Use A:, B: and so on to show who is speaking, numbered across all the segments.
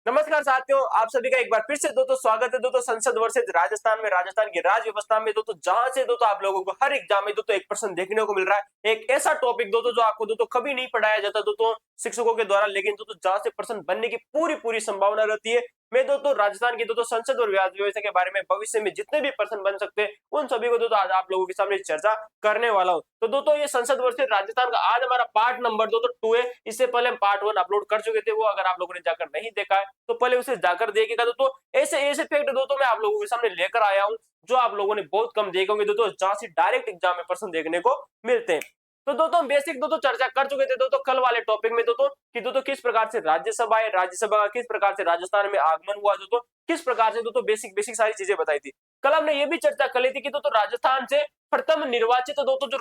A: नमस्कार साथियों, आप सभी का एक बार फिर से दोस्तों स्वागत है दोस्तों संसद वर्सेज राजस्थान में, राजस्थान की राज्य व्यवस्था में दोस्तों, जहां से दोस्तों आप लोगों को हर एग्जाम में दोस्तों 1% देखने को मिल रहा है। एक ऐसा टॉपिक दोस्तों जो आपको दोस्तों कभी नहीं पढ़ाया जाता दोस्तों शिक्षकों के द्वारा, लेकिन दोस्तों जहां से पर्सन बनने की पूरी पूरी संभावना रहती है। मैं दोस्तों राजस्थान की दोस्तों संसद और व्यवस्था के बारे में भविष्य में जितने भी पर्सन बन सकते हैं उन सभी को दोस्तों आज आप लोगों के सामने चर्चा करने वाला हूं। तो दोस्तों ये संसद वर्सेज राजस्थान का आज हमारा पार्ट नंबर दोस्तों 2 है। इससे पहले हम पार्ट 1 अपलोड कर चुके थे, वो अगर आप लोगों ने जाकर नहीं देखा है तो पहले उसे जाकर देखिएगा। दोस्तों ऐसे ऐसे फैक्ट दोस्तों मैं आप लोगों के सामने लेकर आया हूं जो आप लोगों ने बहुत कम देखे होंगे दोस्तों, जहां से डायरेक्ट एग्जाम में पर्सन देखने को मिलते हैं। तो दोस्तों हम बेसिक दोस्तों चर्चा कर चुके थे दोस्तों कल वाले टॉपिक में दोस्तों कि दोस्तों किस प्रकार से राज्यसभा है, राज्यसभा का किस प्रकार से राजस्थान में आगमन हुआ, दोस्तों किस प्रकार से दोस्तों बेसिक बेसिक सारी चीजें बताई थी। कल हमने ये भी चर्चा कर ली थी कि दोस्तों राजस्थान से प्रथम निर्वाचित दोस्तों जो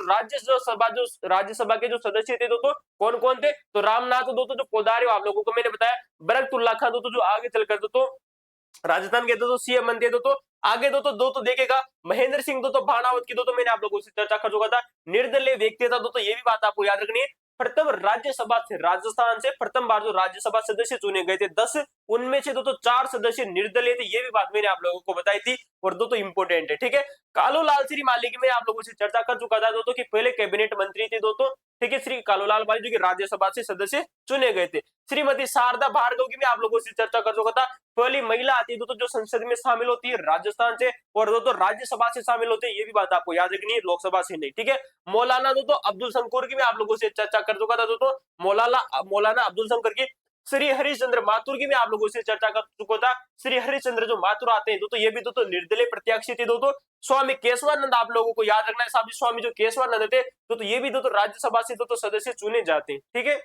A: राज्यसभा के जो सदस्य थे दोस्तों कौन कौन थे। तो रामनाथ दोस्तों जो पोदारी आप लोगों को मैंने बताया, बरकतुल्ला खान दोस्तों जो आगे चलकर दोस्तों राजस्थान के दोस्तों सीएम बनते दोस्तों। आगे दोस्तों देखेगा महेंद्र सिंह दोस्तों भानावत की दोस्तों मैंने आप लोगों से चर्चा कर चुका था, निर्दलीय व्यक्ति था दोस्तों, ये भी बात आपको याद रखनी है। प्रथम राज्यसभा से राजस्थान से प्रथम बार जो राज्यसभा सदस्य चुने गए थे 10, उनमें से दोस्तों 4 सदस्य निर्दलीय थे, ये भी बात मैंने आप लोगों को बताई थी और दोस्तों इंपोर्टेंट है। ठीक है, कालूलाल श्री माली की मैं आप लोगों से चर्चा कर चुका था दोस्तों कि पहले कैबिनेट मंत्री थे दोस्तों। ठीक है, श्री कालूलाल माली जो कि राज्यसभा से सदस्य चुने गए थे। श्रीमती शारदा भार्गव की मैं आप लोगों से चर्चा कर चुका था, पहली महिला आती है दोस्तों जो संसद में शामिल होती है राजस्थान से, और दोस्तों राज्यसभा से शामिल होते हैं, ये भी बात आपको याद रखनी है, लोकसभा से नहीं। ठीक है, मौलाना दोस्तों अब्दुल शंकुर की मैं आप लोगों से चर्चा कर चुका था दोस्तों, मौलाना अब्दुल शंकर की। श्री हरिश्चंद्र माथुर की मैं आप लोगों से चर्चा कर चुका था, श्री हरिश्चंद्र जो माथुर आते हैं दोस्तों, ये भी दोस्तों निर्दलीय प्रत्याशी थे दोस्तों। स्वामी केशवानंद आप लोगों को याद रखना है, साहब स्वामी जो केशवानंद थे दोस्तों, ये भी दोस्तों राज्यसभा से दोस्तों सदस्य चुने जाते हैं। ठीक है,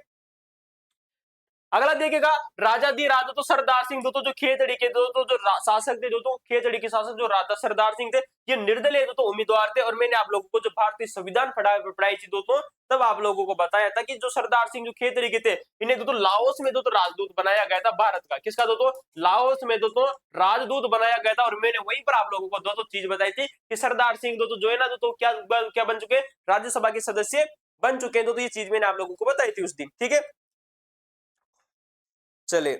A: अगला देखिएगा राजाधी राजा तो सरदार सिंह दोस्तों जो खेतड़ी के दोस्तों जो शासक थे दोस्तों, खेतड़ी के शासक जो राजा सरदार सिंह थे, ये निर्दलीय दोस्तों उम्मीदवार थे। और मैंने आप लोगों को जो भारतीय संविधान पढ़ाई थी दोस्तों, तब आप लोगों को बताया था कि जो सरदार सिंह जो खेतड़ी के थे, इन्हें दोस्तों लाओस में दोस्तों राजदूत बनाया गया था भारत का। किसका दोस्तों? लाओस में दोस्तों राजदूत बनाया गया था। और मैंने वहीं पर आप लोगों को दोस्तों चीज बताई थी कि सरदार सिंह दोस्तों जो है ना दोस्तों क्या बन चुके, राज्यसभा के सदस्य बन चुके हैं दोस्तों, ये चीज मैंने आप लोगों को बताई थी उस दिन। ठीक है, चले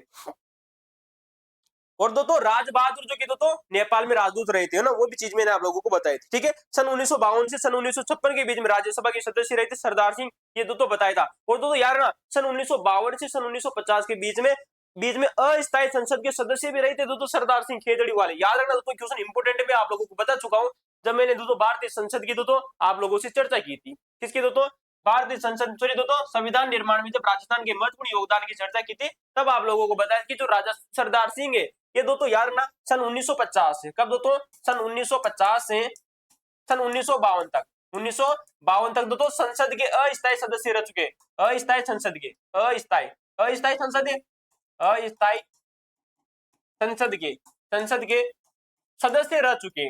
A: और दोस्तों राज बहादुर जो कि दोस्तों नेपाल में राजदूत रहे थे ना, वो भी चीज मैंने आप लोगों को बताई थी। ठीक है, सन 1952 से सन 1956 के बीच में राज्यसभा के सदस्य रहे थे सरदार सिंह, ये दोस्तों बताया था। और दोस्तों यार ना सन 1952 से सन 1950 के बीच में अस्थायी संसद के सदस्य भी रहे थे दोस्तों सरदार सिंह खेतड़ी वाले, याद रखना दोस्तों, क्वेश्चन इंपोर्टेंट मैं आप लोगों को बता चुका हूं जब मैंने दोस्तों भारतीय संसद की दोस्तों आप लोगों से चर्चा की थी। किसकी दोस्तों? भारतीय संसद सॉरी दोस्तों संविधान निर्माण में जब राजस्थान के महत्वपूर्ण योगदान की चर्चा की थी, तब आप लोगों को बताया कि जो राजा सरदार सिंह है ये दोस्तों यार ना सन 1950 से, कब दोस्तों? सन 1950 से सन 1952 तक, 1952 तक दोस्तों संसद के अस्थायी सदस्य रह चुके, अस्थायी संसद के अस्थायी अस्थायी संसद है अस्थायी संसद के सदस्य रह चुके।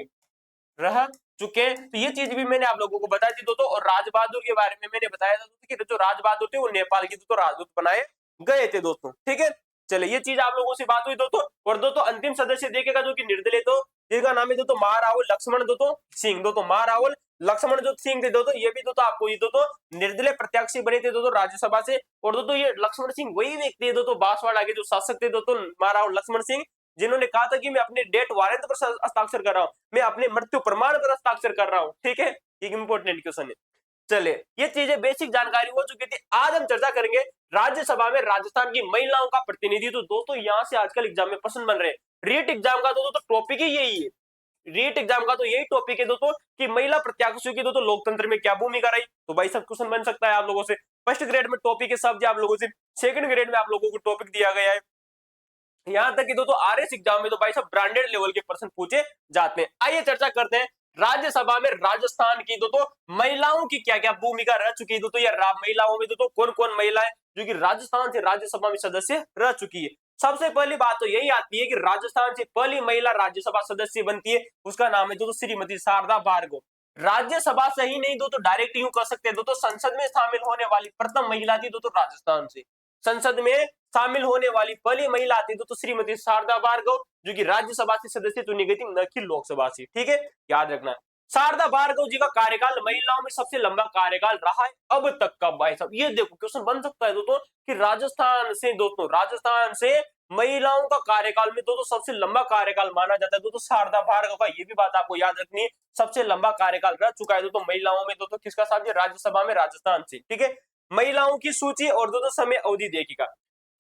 A: तो ये चीज भी मैंने आप लोगों को बताई थी दोस्तों। और राज बहादुर के बारे में मैंने बताया था दोस्तों कि जो राज बहादुर थे वो नेपाल के दोस्तों राजदूत बनाए गए थे दोस्तों। ठीक है, चलिए ये चीज आप लोगों से बात हुई दोस्तों। और दोस्तों अंतिम सदस्य देखेगा जो कि निर्दलीय, तो जिसका नाम है दोस्तों महाराहुल लक्ष्मण दोस्तों सिंह, दोस्तों महाराहुल लक्ष्मण जो सिंह थे दोस्तों, ये भी दोस्तों आपको ये दोस्तों निर्दलीय प्रत्याशी बने थे दोस्तों राज्यसभा से। और दोस्तों ये लक्ष्मण सिंह वही व्यक्ति है दोस्तों बांसवाड़ा के जो शासक थे दोस्तों महाराहुल लक्ष्मण सिंह, जिन्होंने कहा था कि मैं अपने डेथ वारंट पर हस्ताक्षर कर रहा हूं, मैं अपने मृत्यु प्रमाण पर हस्ताक्षर कर रहा हूं। ठीक है, एक इंपॉर्टेंट क्वेश्चन है। चले ये चीजें बेसिक जानकारी हो चुकी थी। आज हम चर्चा करेंगे राज्यसभा में राजस्थान की महिलाओं का प्रतिनिधित्व। तो दोस्तों यहां से आजकल एग्जाम में प्रश्न बन रहे हैं, रीट एग्जाम का दोस्तों टॉपिक ही यही है, रीट एग्जाम का तो यही टॉपिक है दोस्तों कि महिला प्रत्याशियों की दोस्तों लोकतंत्र में क्या भूमिका रही। तो भाई सब क्वेश्चन बन सकता है आप लोगों से। फर्स्ट ग्रेड में टॉपिक है सब आप लोगों से, सेकंड ग्रेड में आप लोगों को टॉपिक दिया गया है, यहां तक कि दोस्तों आरएस एग्जाम में तो भाई सब ब्रांडेड लेवल के प्रश्न पूछे जाते हैं। आइए चर्चा करते हैं राज्यसभा में राजस्थान की दोस्तों महिलाओं की क्या क्या भूमिका रह चुकी है दोस्तों, या महिलाओं में दोस्तों कौन कौन महिलाएं जो कि राजस्थान से राज्यसभा में सदस्य रह चुकी है। सबसे पहली बात तो यही आती है कि राजस्थान से पहली महिला राज्यसभा सदस्य बनती है, उसका नाम है दोस्तों श्रीमती शारदा भार्गव। राज्यसभा से ही नहीं दोस्तों डायरेक्ट यूं कर सकते हैं दोस्तों, संसद में शामिल होने वाली प्रथम महिला थी दोस्तों राजस्थान से, संसद में शामिल होने वाली पहली महिला थी दोस्तों श्रीमती शारदा भार्गव, जो कि राज्यसभा से सदस्य चुनी गई थी, न कि लोकसभा से। ठीक है, याद रखना शारदा भार्गव जी का कार्यकाल महिलाओं में सबसे लंबा कार्यकाल रहा है अब तक का। भाई साहब ये देखो क्वेश्चन बन सकता है दोस्तों कि राजस्थान से महिलाओं का कार्यकाल में दोस्तों सबसे लंबा कार्यकाल माना जाता है दोस्तों शारदा भार्गव का। ये भी बात आपको याद रखनी है, सबसे लंबा कार्यकाल रह चुका है दोस्तों महिलाओं में दोस्तों किसका साहब जी, राज्यसभा में राजस्थान से। ठीक है, महिलाओं की सूची और दोस्तों समय अवधि देखिएगा।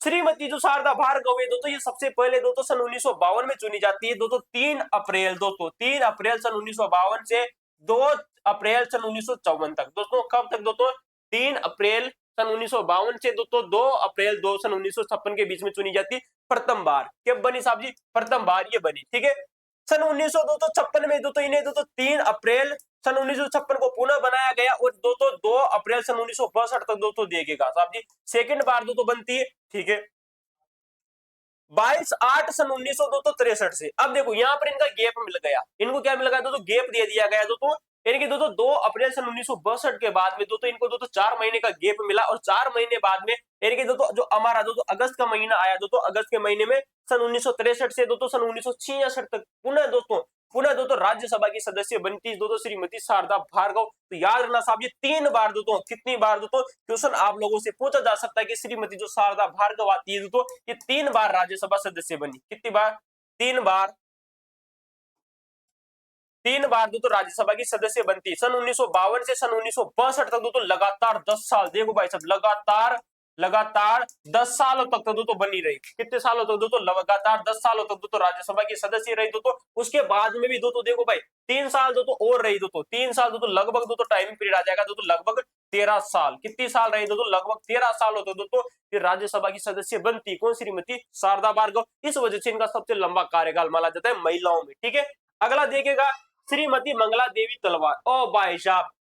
A: श्रीमती जो शारदा भार्गव है दोस्तों, ये सबसे पहले दोस्तों सन 1952 में चुनी जाती है दोस्तों, 3 अप्रैल दोस्तों, 3 अप्रैल सन 1952 से 2 अप्रैल सन 1954 तक दोस्तों। कब तक दोस्तों, 3 अप्रैल सन 1952 से दोस्तों 2 अप्रैल 2 सन 1956 के बीच में चुनी जाती है प्रथम बार। कब बनी साहब जी, प्रथम बार ये बनी। ठीक है, सन 1956 में दोस्तों इन्हें दोस्तों 3 अप्रैल सन 1956 को पुनः बनाया गया और दोस्तों 2 अप्रैल सन 1962 तक दोस्तों देखिएगा साहब जी सेकंड बार दोस्तों बनती है। ठीक है, 22/8 सन 1963 से। अब देखो यहाँ पर इनका गैप मिल गया, इनको क्या मिल गया दोस्तों, गैप दे दिया गया दोस्तों, यानी कि दोस्तों 2 अप्रैल सन 1962 के बाद में दोस्तों इनको दोस्तों 4 महीने का गैप मिला और 4 महीने बाद में यानी कि दोस्तों जो हमारा दोस्तों अगस्त का महीना आया दोस्तों, अगस्त के महीने में सन 1963 से दोस्तों सन 1966 तक पुनः दोस्तों राज्यसभा की सदस्य बनती दोस्तों श्रीमती शारदा भार्गव। तो याद रखना साहब जी 3 बार दोस्तों, कितनी बार दोस्तों, क्वेश्चन आप लोगों से पूछा जा सकता है कि श्रीमती जो शारदा भार्गव आती है दोस्तों, ये 3 बार राज्यसभा सदस्य बनी। कितनी बार, 3 बार, 3 बार दोस्तों राज्यसभा की सदस्य बनती। सन 1952 से सन 1962 तक दोस्तों लगातार 10 साल, देखो भाई साहब लगातार 10 सालों तक तो दोस्तों बनी रही। कितने सालों तक दोस्तों, लगातार 10 सालों तक दोस्तों राज्यसभा की सदस्य रही दोस्तों। उसके बाद में भी दोस्तों देखो भाई 3 साल दोस्तों और रही दोस्तों, 3 साल दोस्तों लगभग दोस्तों टाइम पीरियड आ जाएगा दोस्तों, लगभग 13 साल। कितनी साल रही दोस्तों, लगभग 13 सालों तक दोस्तों फिर राज्यसभा की सदस्य बनती कौन, श्रीमती शारदा भार्गव। इस वजह से इनका सबसे लंबा कार्यकाल माना जाता है महिलाओं में। ठीक है, अगला देखेगा श्रीमती मंगला देवी तलवार। ओ भाई साहब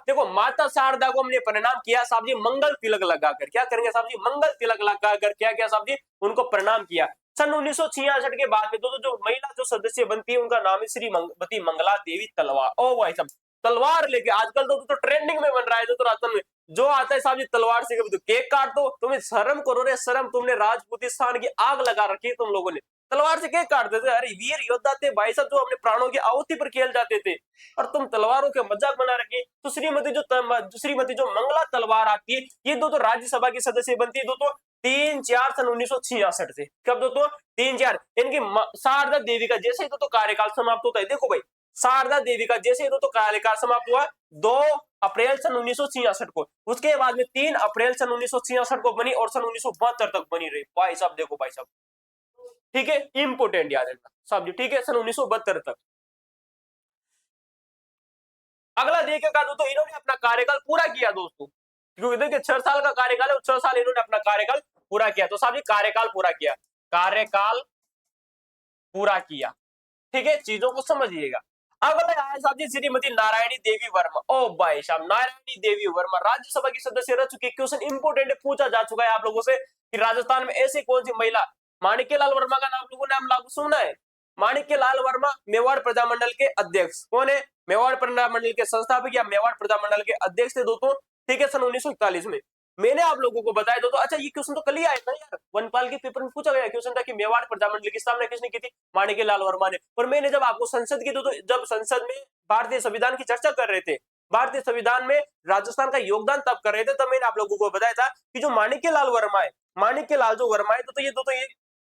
A: देखो माता शारदा को हमने प्रणाम किया साहब जी मंगल तिलक लगाकर। क्या करेंगे साहब जी, मंगल तिलक लगाकर क्या किया साहब जी, उनको प्रणाम किया। सन 1966 के बाद में दोस्तों जो महिला जो सदस्य बनती है उनका नाम है श्रीमती मंगला देवी तलवार। ओ भाई साहब तलवार लेके आजकल तो ट्रेंडिंग में बन रहा है दोस्तों राजस्थान में, जो आता है साहब जी तलवार से कभी तो केक काट दो, तुम्हें शर्म करो रे शर्म, तुमने राजपूतिस्तान की आग लगा रखी है तुम लोगों ने, तलवार से केक काटते थे। अरे वीर योद्धा थे भाई साहब जो अपने प्राणों की आहुति पर खेल जाते थे और तुम तलवारों के मजाक बना रखे। तो श्रीमती जो मंगला तलवार आती है ये दोस्तों राज्यसभा की सदस्य बनती है दोस्तों 3/4 सन 1966 से। कब दोस्तों, 3/4, इनकी शारदा देवी का जैसे ही दोस्तों कार्यकाल समाप्त होता है, देखो भाई शारदा देवी का जैसे ही दोस्तों कार्यकाल समाप्त हुआ 2 अप्रैल सन 1966 को, उसके बाद में 3 अप्रैल सन 1966 को बनी और सन 1972 तक बनी रही। भाई साहब देखो भाई साहब, ठीक है, इंपोर्टेंट याद रखना साहब जी। ठीक है, सन 1972 तक। अगला देखेगा दोस्तों इन्होंने अपना कार्यकाल पूरा किया दोस्तों, क्योंकि देखिए 6 साल का कार्यकाल है, 6 साल इन्होंने अपना कार्यकाल पूरा किया। तो साहब जी कार्यकाल पूरा किया, कार्यकाल पूरा किया। ठीक है, चीजों को समझिएगा। अगला आया साहब जी श्रीमती नारायणी देवी वर्मा। ओ भाई साहब नारायणी देवी वर्मा राज्यसभा की सदस्य रह चुकी। क्वेश्चन इंपोर्टेंट पूछा जा चुका है आप लोगों से कि राजस्थान में ऐसी कौन सी महिला, माणिक्यलाल वर्मा का नाम लोगों ने नाम लागू सुना है। माणिक्यलाल वर्मा मेवाड़ प्रजामंडल के अध्यक्ष कौन है, मेवाड़ प्रजामंडल के संस्थापक या मेवाड़ प्रजामंडल के अध्यक्ष थे दोस्तों। ठीक है, सन 1941 में। मैंने आप लोगों को बताया दोस्तों, अच्छा ये क्वेश्चन तो कल ही आया था यार, वनपाल के पेपर में पूछा गया क्वेश्चन था कि मेवाड़ प्रजामंडल की स्थापना किसने की थी, माणिक्यलाल वर्मा ने। और मैंने जब आपको संसद की दोस्तों, जब संसद में भारतीय संविधान की चर्चा कर रहे थे, भारतीय संविधान में राजस्थान का योगदान तब कर रहे थे, तब मैंने आप लोगों को बताया था कि जो माणिक्यलाल वर्मा है, माणिक्यलाल जो वर्मा है तो ये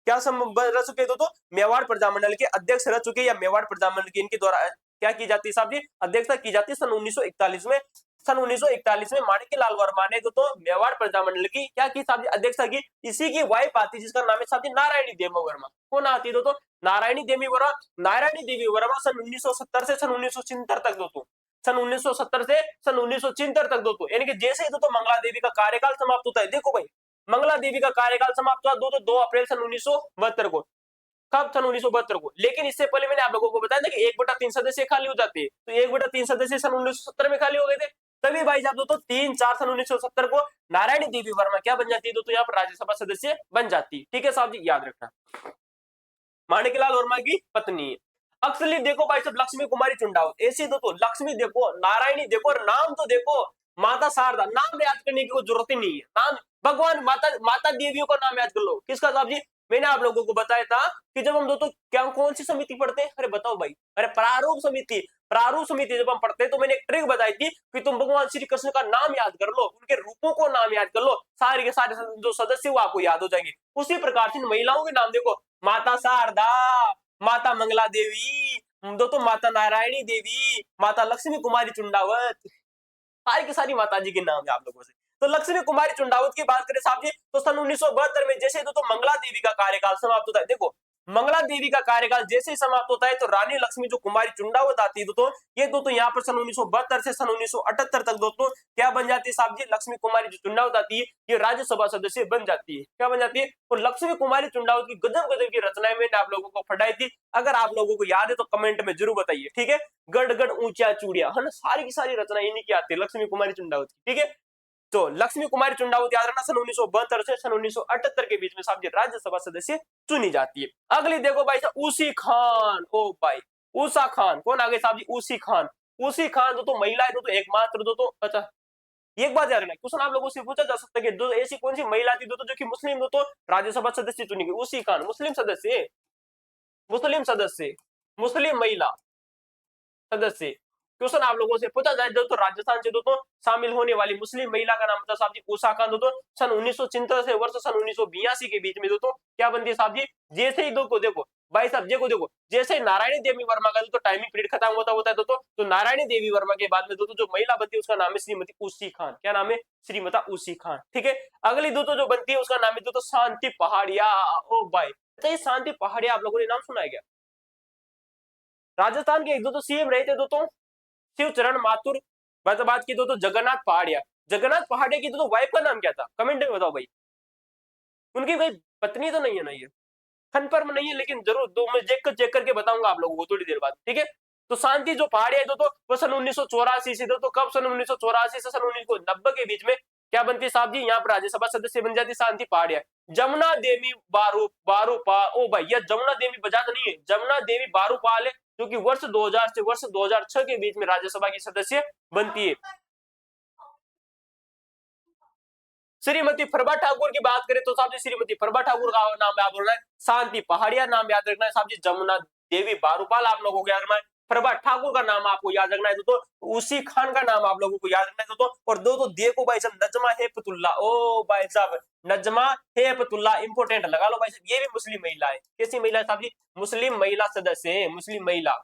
A: क्या रह चुके दोस्तों, मेवाड़ प्रजामंडल के अध्यक्ष रह चुके, या मेवाड़ प्रजामंडल की इनके द्वारा क्या की जाती है साहब जी, अध्यक्षता की जाती है सन 1941 में। सन 1941 में माणिक्यलाल वर्मा ने तो मेवाड़ प्रजामंडल की क्या की साहब जी, अध्यक्षता की। इसी की वाइफ आती जिसका नाम है साहब जी नारायणी देवी वर्मा। कौन आती है दोस्तों, नारायणी देवी वर्मा। नारायणी देवी वर्मा सन 1970 से सन 1976 तक दोस्तों, सन 1970 से सन 1976 तक दोस्तों, यानी कि जैसे ही दोस्तों मंगला देवी का कार्यकाल समाप्त होता है, देखो भाई मंगला देवी का कार्यकाल समाप्त हुआ 2 अप्रैल सन 1972 को। कब, सन 1972 को। लेकिन इससे पहले मैंने आप लोगों को बताया था कि 1/3 सदस्य खाली हो जाते हैं, तो 1/3 सदस्य सन 1970 में खाली हो गए थे। तभी भाई साहब दोस्तों 3/4 सन 1970 को नारायणी देवी वर्मा क्या बन जाती है दोस्तों, यहाँ पर राज्यसभा सदस्य बन जाती है। ठीक है साहब जी, याद रखना माणिक्यलाल वर्मा की पत्नी है। अक्सली देखो भाई साहब लक्ष्मी कुमारी चुंडावत, ऐसी दोस्तों लक्ष्मी देखो, नारायणी देखो, और नाम तो देखो माता शारदा, नाम याद करने की कोई जरूरत ही नहीं है। नाम भगवान माता देवियों का नाम याद कर लो। किसका साहब जी, मैंने आप लोगों को बताया था कि जब हम दोस्तों क्या कौन सी समिति पढ़ते हैं, अरे बताओ भाई, अरे प्रारूप समिति। प्रारूप समिति जब हम पढ़ते हैं तो मैंने एक ट्रिक बताई थी कि तुम भगवान श्री कृष्ण का नाम याद कर लो, उनके रूपों को नाम याद कर लो, सारे के सारे जो सदस्य वो आपको याद हो जाएंगे। उसी प्रकार से महिलाओं के नाम देखो, माता शारदा, माता मंगला देवी, दोस्तों माता नारायणी देवी, माता लक्ष्मी कुमारी चुंडावत, सारी की सारी माता जी के नाम है आप लोगों से। तो लक्ष्मी कुमारी चुंडावत की बात करें साहब जी, तो सन 1972 में जैसे तो मंगला देवी का कार्यकाल समाप्त होता है, देखो मंगला देवी का कार्यकाल जैसे ही समाप्त होता है तो रानी लक्ष्मी जो कुमारी चुंडावत आती है दोस्तों, ये दोस्तों यहाँ पर सन 1972 से सन 1978 तक दोस्तों क्या बन जाती है साहब जी, लक्ष्मी कुमारी जो चुंडावत आती है ये राज्यसभा सदस्य बन जाती है। क्या बन जाती है? तो लक्ष्मी कुमारी चुंडावत की गजब गजब की रचनाएं मैंने आप लोगों को पढ़ाई थी, अगर आप लोगों को याद है तो कमेंट में जरूर बताइए, ठीक है। गढ़ गढ़ ऊंचा चूड़िया, है ना, सारी की सारी रचना इन्हीं की आती है लक्ष्मी कुमारी चुंडावत की, ठीक है। तो लक्ष्मी कुमारी चुंडावत याद रखना, सन 1972 से सन 1978 के बीच में साहब जी राज्यसभा सदस्य चुनी जाती है। अगली देखो भाई साहब, उसी खान, ओ भाई उषा खान, कौन आ गए साहब जी, उसी खान। उसी खान तो महिला है तो एकमात्र तो अच्छा, एक बात याद रखना, क्वेश्चन आप लोगों से पूछा जा सकता है कि दो ऐसी कौन सी महिला थी जो कि मुस्लिम तो राज्यसभा सदस्य चुनी गई, उसी खान मुस्लिम सदस्य, मुस्लिम सदस्य, मुस्लिम महिला सदस्य। क्वेश्चन आप लोगों से पूछा जाए तो राजस्थान से दोस्तों शामिल होने वाली मुस्लिम महिला का नाम था साहब जी उषा खान। दोस्तों सन 1973 से वर्ष सन 1982 के बीच में दोस्तों क्या बनती है साहब जी, जैसे ही देखो भाई साहब देखो जैसे नारायणी देवी वर्मा का दोस्तों टाइमिंग पीरियड खत्म होता है दोस्तों, तो नारायणी देवी वर्मा के बाद में दोस्तों जो महिला बनती है उसका नाम है श्रीमती उसी खान। क्या नाम है? श्रीमती उसी खान, ठीक है। अगली दोस्तों जो बनती है उसका नाम है दोस्तों शांति पहाड़िया। ओ भाई, तो ये शांति पहाड़िया आप लोगों ने नाम सुना है क्या? राजस्थान के एक दो सीएम रहे थे दोस्तों, शिवचरण माथुर, बात की तो जगन्नाथ पहाड़िया। जगन्नाथ पहाड़िया की तो वाइफ का नाम क्या था, कमेंट में बताओ भाई। उनकी भाई पत्नी तो नहीं है ना, ये कंफर्म नहीं है, लेकिन जरूर दो मैं चेक करके बताऊंगा आप लोगों को थोड़ी देर बाद, ठीक है। तो शांति जो पहाड़िया है तो वो सन 1984 से तो कब सन 1984 से सन 1990 के बीच में क्या बनती है साहब जी, यहाँ पर राज्यसभा सदस्य बन जाती शांति पहाड़िया। जमुना देवी बारूपाल, ओ भाई यह जमुना देवी बजाज नहीं है, जमुना देवी बारूपाल है, जो कि वर्ष 2000 से वर्ष 2006 के बीच में राज्यसभा की सदस्य बनती है। श्रीमती प्रभा ठाकुर की बात करें तो साहब जी श्रीमती प्रभा ठाकुर का नाम याद रखना है, शांति पहाड़िया नाम याद रखना है साहब जी, जमुना देवी बारूपाल आप लोगों को याद रखना है, प्रभा ठाकुर का नाम आपको याद रखना है तो उसी खान का नाम आप लोगों को याद रखना है और दो देखो भाई साहब नजमा हेपतुल्ला, ओ भाई साहब नजमा हेपतुल्ला इंपोर्टेंट लगा लो भाई साहब, ये भी मुस्लिम महिला है। कैसी महिला है साहब जी? मुस्लिम महिला सदस्य है, मुस्लिम महिला,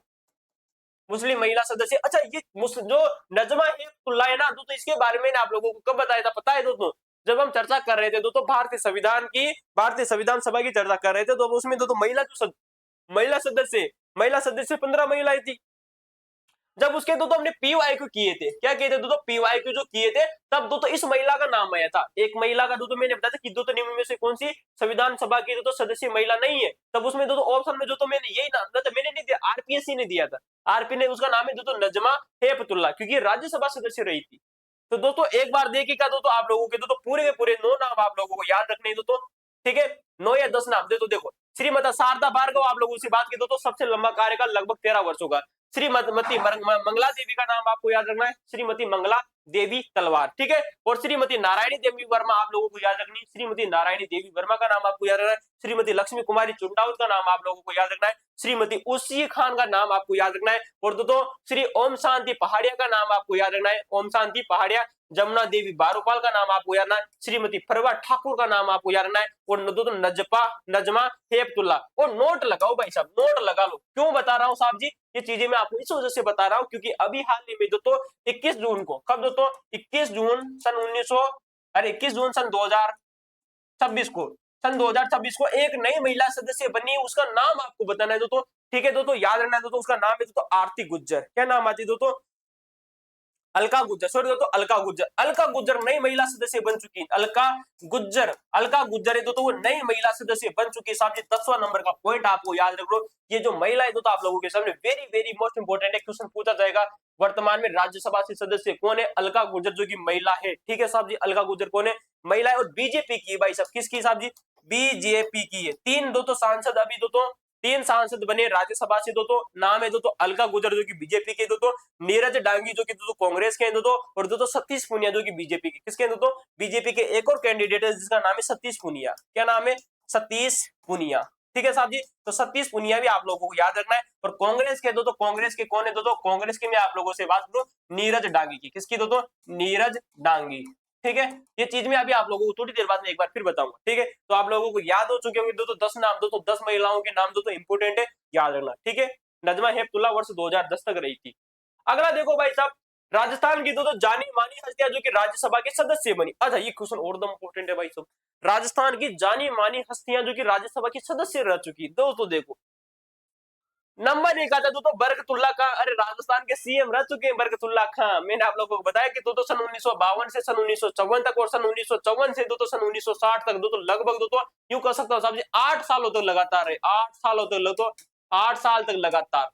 A: मुस्लिम महिला सदस्य। अच्छा ये जो नजमा हेपतुल्ला है ना तो इसके बारे में आप लोगों को कब बताया था पता है दोस्तों? जब हम चर्चा कर रहे थे दोस्तों भारतीय संविधान की, भारतीय संविधान सभा की चर्चा कर रहे थे तो उसमें दोस्तों महिला सदस्य 15 महिलाएं थी। जब उसके दोस्तों हमने पीवाईक्यू किए थे, क्या किए थे दोस्तों, पीवाईक्यू जो किए थे तब दोस्तों इस महिला का नाम आया था, एक महिला का दोस्तों मैंने बताया था कि दोस्तों निम्न में से कौन सी संविधान सभा की दोस्तों सदस्य महिला नहीं है, तब उसमें दोस्तों ऑप्शन में जो तो मैंने यही नाम तो मैंने नहीं दिया, आरपीएससी ने दिया था, आरपी ने उसका नाम है दोस्तों नजमा हेपतुल्ला, क्योंकि राज्यसभा सदस्य रही थी। तो दोस्तों एक बार देखिएगा दोस्तों आप लोगों के दोस्तों पूरे के पूरे 9 नाम आप लोगों को याद रखने दोस्तों, ठीक है, 9 या 10 नाम दे तो देखो श्रीमती शारदा भार्गव आप लोगों से बात की दोस्तों सबसे लंबा कार्यकाल लगभग 13 वर्षों का। श्रीमती मंगला देवी का नाम आपको याद रखना है, श्रीमती मंगला देवी तलवार, ठीक है। और श्रीमती नारायणी देवी वर्मा आप लोगों को याद रखनी है, श्रीमती नारायणी देवी वर्मा का नाम आपको याद रखना है। श्रीमती लक्ष्मी कुमारी चुंडावत का नाम आप लोगों को याद रखना है, श्रीमती उसी खान का नाम आपको याद रखना है, और दोस्तों श्री ओम शांति पहाड़िया का नाम आपको याद रखना है, ओम शांति पहाड़िया। जमुना देवी बारूपाल का नाम आपको याद रखना है, श्रीमती प्रभा ठाकुर का नाम आपको याद रखना है, और दोस्तों नजमा हेपतुल्ला। और नोट लगाओ भाई साहब, नोट लगा लो, क्यों बता रहा हूँ साहब जी, ये चीजें मैं आपको इस वजह से बता रहा हूँ क्योंकि अभी हाल ही में दोस्तों 21 जून को, कब दोस्तों 21 जून सन 21 जून सन 2026 को, सन 2026 को एक नई महिला सदस्य बनी, उसका नाम आपको बताना है दोस्तों, ठीक है दोस्तों, याद रखना है दोस्तों, उसका नाम है दोस्तों आरती गुज्जर। क्या नाम आती है दोस्तों? अलका गुज्जर, सॉरी दोस्तों अलका गुज्जर। अलका गुज्जर नई महिला सदस्य बन चुकी है, अलका गुज्जर है तो वो नई महिला सदस्य बन चुकी है साहब जी। 10वां नंबर का पॉइंट आपको याद रख लो, ये जो महिला है दोस्तों आप लोगों के सामने वेरी वेरी मोस्ट इंपोर्टेंट है, क्वेश्चन पूछा जाएगा वर्तमान में राज्यसभा से सदस्य कौन है, अलका गुज्जर जो की महिला है, ठीक है साहब जी, अलका गुज्जर कौन है, महिला है, और बीजेपी की भाई साहब, किसकी साहब जी, बीजेपी की है। 3 दोस्तों सांसद अभी दोस्तों 3 सांसद बने राज्यसभा से दोस्तों, नाम है दोस्तों अलका गुज्जर जो कि बीजेपी के दोस्तों, नीरज डांगी जो कि दोस्तों कांग्रेस के दोस्तों, और दोस्तों सतीश पूनिया जो कि बीजेपी के, किसके दोस्तों, बीजेपी के। एक और कैंडिडेट है जिसका नाम है सतीश पूनिया, क्या नाम है, सतीश पुनिया। ठीक है साहब जी, तो सतीश पुनिया भी आप लोगों को याद रखना है। और कांग्रेस के दोस्तों, कांग्रेस के कौन है दोस्तों? कांग्रेस के मैं आप लोगों से बात करूं, नीरज डांगी की। किसकी दोस्तों? नीरज डांगी। ठीक है, ये चीज में अभी आप लोगों को थोड़ी देर बाद में एक बार फिर बताऊंगा। ठीक है, तो आप लोगों को याद हो चुके होंगे दोस्तों 10 नाम, दोस्तों 10 महिलाओं के नाम दोस्तों इंपोर्टेंट है, याद रखना। ठीक है, नजमा हेपतुल्ला वर्ष 2010 तक रही थी। अगला देखो भाई साहब, राजस्थान की दोस्तों जानी मानी हस्तियां जो कि राज्यसभा के सदस्य बनी। अच्छा, ये क्वेश्चन और दम इंपोर्टेंट है भाई साहब, राजस्थान की जानी मानी हस्तियां जो कि राज्यसभा की सदस्य रह चुकी। दोस्तों देखो, नंबर एक आता दोस्तों बरकतुल्ला खां। अरे राजस्थान के सीएम रह चुके हैं बरकतुल्ला खां। मैंने आप लोगों को बताया कि दोस्तों सन 1952 से सन 1954 तक और सन 1954 से दोस्तों सन 1960 तक दोस्तों लगभग दोस्तों यूं कह सकता हूं साहब जी 8 सालों तक लगातार है, 8 सालों तक लगभग 8 साल तक लगातार।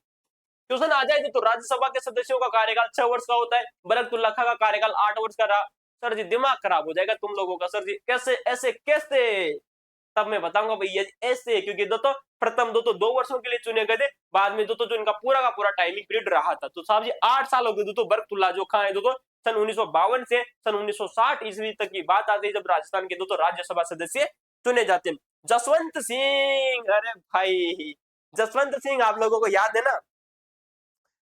A: क्वेश्चन आ जाए तो राज्यसभा के सदस्यों का कार्यकाल 6 वर्ष का होता है, बरकतुल्ला खां का कार्यकाल 8 वर्ष का रहा। सर जी दिमाग खराब हो जाएगा तुम लोगों का, सर जी कैसे ऐसे कैसे? तब मैं बताऊंगा भैया ऐसे, क्योंकि दोस्तों प्रथम दोस्तों 2 वर्षों के लिए चुने गए थे, बाद में दोस्तों जो इनका पूरा का पूरा टाइमिंग पीरियड रहा था। तो साहब जी 8 साल हो गए दोस्तों बरकतुल्ला जो खां है दोस्तों सन 1952 से सन 1960 ईस्वी तक की बात आती है जब राजस्थान के दोस्तों राज्यसभा सदस्य चुने जाते हैं। जसवंत सिंह, अरे भाई जसवंत सिंह आप लोगों को याद है ना,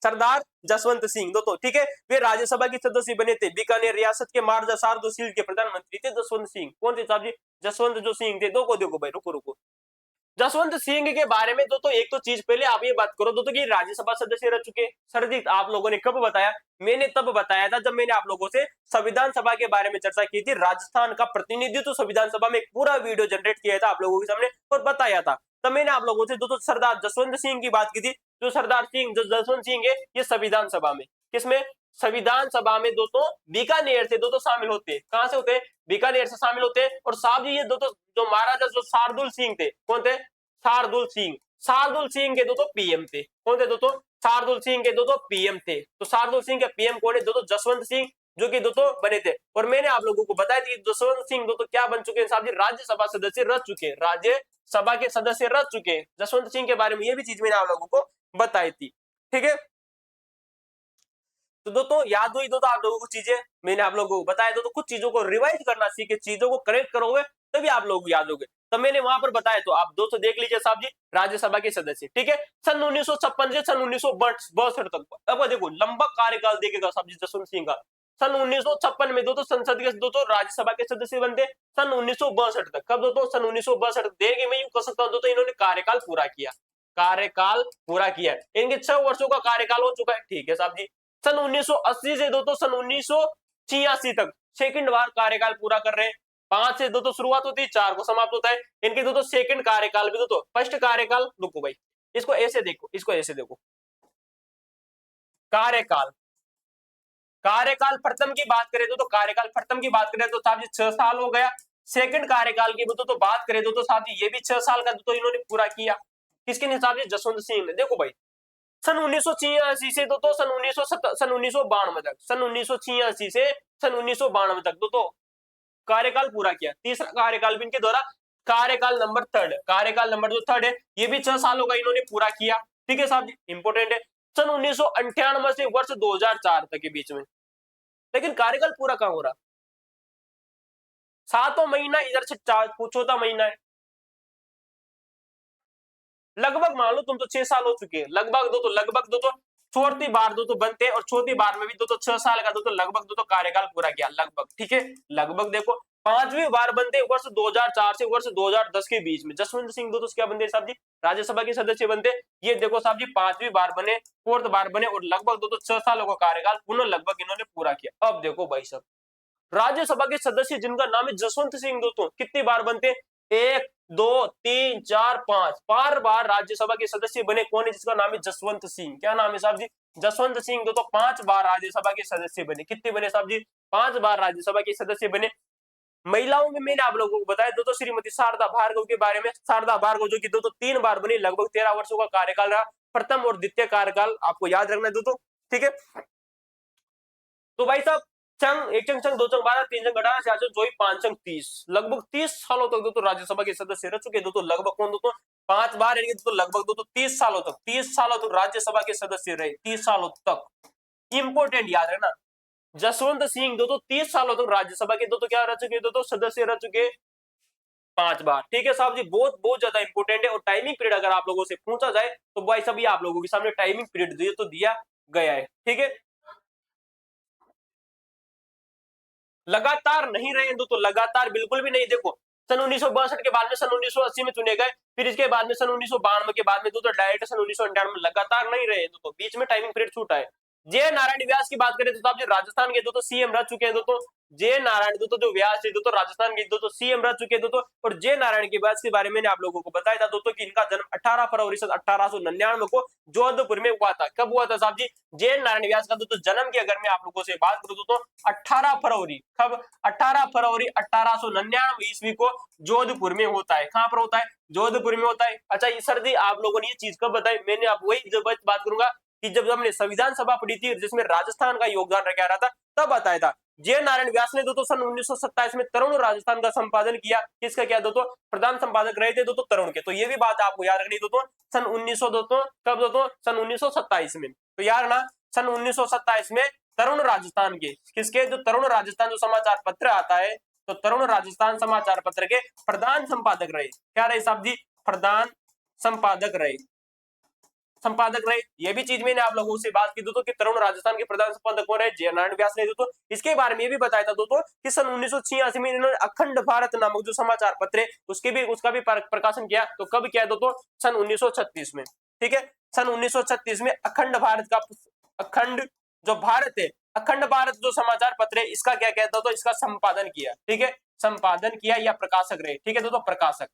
A: सरदार जसवंत सिंह दोस्तों। ठीक है, वे राज्यसभा के सदस्य बने थे। बीकानेर रियासत के मार्जा शारदो सील के प्रधानमंत्री थे जसवंत सिंह। कौन थे साहब जी? जसवंत जो सिंह थे। देखो देखो भाई, रुको रुको, जसवंत सिंह के बारे में दोस्तों एक तो चीज पहले आप ये बात करो दोस्तों कि राज्यसभा सदस्य रह चुके। सर जी आप लोगों ने कब बताया? मैंने तब बताया था जब मैंने आप लोगों से संविधान सभा के बारे में चर्चा की थी। राजस्थान का प्रतिनिधित्व संविधान सभा में एक पूरा वीडियो जनरेट किया था आप लोगों के सामने और बताया था। तब मैंने आप लोगों से दोस्तों सरदार जसवंत सिंह की बात की थी। जो सरदार सिंह जो जसवंत सिंह है ये संविधान सभा में, किसमें? संविधान सभा में दोस्तों बीकानेर से दोस्तों शामिल होते हैं। कहां से होते हैं? बीकानेर से शामिल होते हैं। और साहब जी ये दोस्तों जो महाराजा जो शार्दुल सिंह थे, कौन थे? शार्दुल सिंह। शार्दुल सिंह के दोस्तों पीएम थे। कौन थे दोस्तों? शार्दुल सिंह के दोस्तों पीएम थे। तो शार्दुल सिंह के पीएम कौन है दोस्तों? जसवंत सिंह, जो कि दोस्तों बने थे। और मैंने आप लोगों को बताया था जसवंत सिंह दोस्तों क्या बन चुके हैं साहब जी? राज्यसभा सदस्य रह चुके हैं, राज्यसभा के सदस्य रह चुके हैं। जसवंत सिंह के बारे में ये भी चीज मैंने आप लोगों को बताई थी। ठीक है, तो दोस्तों याद हुई दोस्तों आप लोगों को चीजें मैंने आप लोगों को बताया। दोस्तों कुछ चीजों को रिवाइज करना सीखे, चीजों को करेक्ट करोगे तभी आप लोग याद होगे। तो मैंने वहां पर बताया, तो आप दोस्तों देख लीजिए साहब जी राज्यसभा के सदस्य। ठीक है, सन 1956 से सन 1962 तक। अब देखो लंबा कार्यकाल देखेगा साहब जी जसवंत सिंह का। सन 1956 में दोस्तों संसद के दोस्तों राज्यसभा के सदस्य बनते। सन 1962 तक, कब दोस्तों? सन 1962 देख मैं यूं कह सकता हूं दोस्तों इन्होंने कार्यकाल पूरा किया, कार्यकाल पूरा किया। इनके 6 वर्षों का कार्यकाल हो चुका है। ठीक है साहब जी, सन 1980 से दोस्तों सन 1986 तक सेकंड बार कार्यकाल पूरा कर रहे हैं। 5 से दोस्तों शुरुआत होती है, 4 को समाप्त होता है। इनके दोस्तों सेकंड कार्यकाल भी दोस्तों, फर्स्ट कार्यकाल, रुको भाई इसको ऐसे देखो, इसको ऐसे देखो, कार्यकाल, कार्यकाल प्रथम की बात करें तो कार्यकाल प्रथम की बात करें तो साहब जी 6 साल हो गया। सेकंड कार्यकाल की तो बात करें तो साहब जी ये भी 6 साल का तो इन्होंने पूरा किया। किसके हिसाब से? जसवंत सिंह ने। देखो भाई सन 1986 से दोस्तों सन 1992 तक, सन 1986 से सन 1992 तक दोस्तों कार्यकाल पूरा किया। तीसरा कार्यकाल भी इनके द्वारा, कार्यकाल नंबर थर्ड, कार्यकाल नंबर जो थर्ड है ये भी 6 सालों का इन्होंने पूरा किया। ठीक है साहब जी, इंपोर्टेंट है। सन 1998 से वर्ष 2004 तक के बीच में, लेकिन कार्यकाल पूरा कहां हो रहा? 7वां महीना इधर से 4वां महीना है। लगभग मान लो तुम तो 6 साल हो चुके हैं, लगभग दो तो चौथी बार दो तो बनते हैं और चौथी बार में भी दो तो 6 साल का दो तो लगभग दो तो कार्यकाल पूरा किया लगभग। ठीक है, लगभग देखो 5वीं बार बनते वर्ष 2004 से वर्ष 2010 के बीच में। जसवंत सिंह दो तो क्या बनते साहब जी? राज्यसभा के सदस्य बनते। ये देखो साहब जी 5वीं बार बने, 4th बार बने और लगभग दो तो 6 सालों का कार्यकाल पुनः लगभग इन्होंने पूरा किया। अब देखो भाई साहब राज्यसभा के सदस्य जिनका नाम है जसवंत सिंह दोस्तों कितनी बार बनते? 1 2 3 4 5 बार राज्यसभा के सदस्य बने। कौन है? जिसका नाम है जसवंत सिंह। क्या नाम है साहब जी? जसवंत सिंह दोस्तों 5 बार राज्यसभा के सदस्य बने। कितने बने साहब जी? 5 बार राज्यसभा के सदस्य बने। महिलाओं में मैंने आप लोगों को बताया दोस्तों श्रीमती शारदा भार्गव के बारे में। शारदा भार्गव जो कि दोस्तों 3 बार बनी, लगभग 13 वर्षों का कार्यकाल रहा। प्रथम और द्वितीय कार्यकाल आपको याद रखना है दोस्तों। ठीक है, तो भाई साहब चंग, एक चंग, दो चंग 12, 3 चंग 18, 4 चंग 24, 5 चंग 30, लगभग 30 सालों तक दोस्तों राज्यसभा के सदस्य रह चुके। दोस्तों लगभग कौन? दोस्तों 5 बार यानी दोस्तों लगभग दोस्तों 30 सालों तक, 30 सालों तक राज्यसभा के सदस्य रहे, 30 सालों तक। इंपोर्टेंट याद है ना, जसवंत सिंह दोस्तों 30 सालों तक राज्यसभा के दोस्तों क्या रह चुके? दोस्तों सदस्य रह चुके। 5 बार। ठीक है साहब जी, बहुत बहुत ज्यादा इंपॉर्टेंट है। और टाइमिंग पीरियड अगर आप लोगों से पूछा जाए तो भाई साहब ये आप लोगों के सामने टाइमिंग पीरियड दिया गया है। ठीक है, लगातार नहीं रहे तो लगातार बिल्कुल भी नहीं। देखो सन 1962 के बाद में सन 1980 में चुने गए, फिर इसके बाद में सन 1992 के बाद में तो डायरेक्ट सन 1998 में लगातार नहीं रहे तो बीच में टाइमिंग पीरियड छूटा है। जे नारायण व्यास की बात करें तो आप जो राजस्थान के तो सीएम रह चुके हैं दोस्तों, जे नारायण जो व्यास है तो राजस्थान के तो सीएम रह चुके हैं दोस्तों। और जे नारायण के व्यास के बारे में आप लोगों को बताया था दोस्तों कि इनका जन्म 18 फरवरी सन 1899 को जोधपुर में हुआ था। कब हुआ था साहब जी? जे नारायण व्यास का दोस्तों जन्म की अगर मैं आप लोगों से बात करूं तो 18 फरवरी, कब? 18 फरवरी 1899 ईस्वी को जोधपुर में होता है। कहां पर होता है? जोधपुर में होता है। अच्छा सर जी आप लोगों ने ये चीज कब बताई? मैंने आप वही जब बात करूंगा कि जब हमने संविधान सभा पढ़ी थी जिसमें राजस्थान का योगदान रखा रहा था तब बताया था। जे नारायण व्यास ने दोस्तों सन 1927 में तरुण राजस्थान का संपादन किया। किसका किया दोस्तों? प्रधान संपादक रहे थे दोस्तों तरुण के। तो ये भी बात आपको याद रखनी दोस्तों। सन 1900 दोस्तों कब दोस्तों? सन 1927 में। तो यार ना सन 1927 में तरुण राजस्थान के, किसके? जो तरुण राजस्थान जो समाचार पत्र आता है तो तरुण राजस्थान समाचार पत्र के प्रधान संपादक रहे। क्या रहे साहब जी? प्रधान संपादक रहे, संपादक रहे। ये भी चीज मैंने आप लोगों से बात की दोस्तों कि तरुण राजस्थान के प्रधान संपादक कौन रहे? जे नारायण व्यास ने दोस्तों। इसके बारे में ये भी बताया था दोस्तों कि सन 1986 में इन्होंने अखंड भारत नामक जो समाचार पत्र है उसका भी प्रकाशन किया। तो कब किया दोस्तों? सन 1936 में। ठीक है, सन 1936 में अखंड भारत का, अखंड जो भारत है, अखंड भारत जो समाचार पत्र है इसका क्या कहता तो इसका संपादन किया। ठीक है, संपादन किया या प्रकाशक रहे। ठीक है दोस्तों, प्रकाशक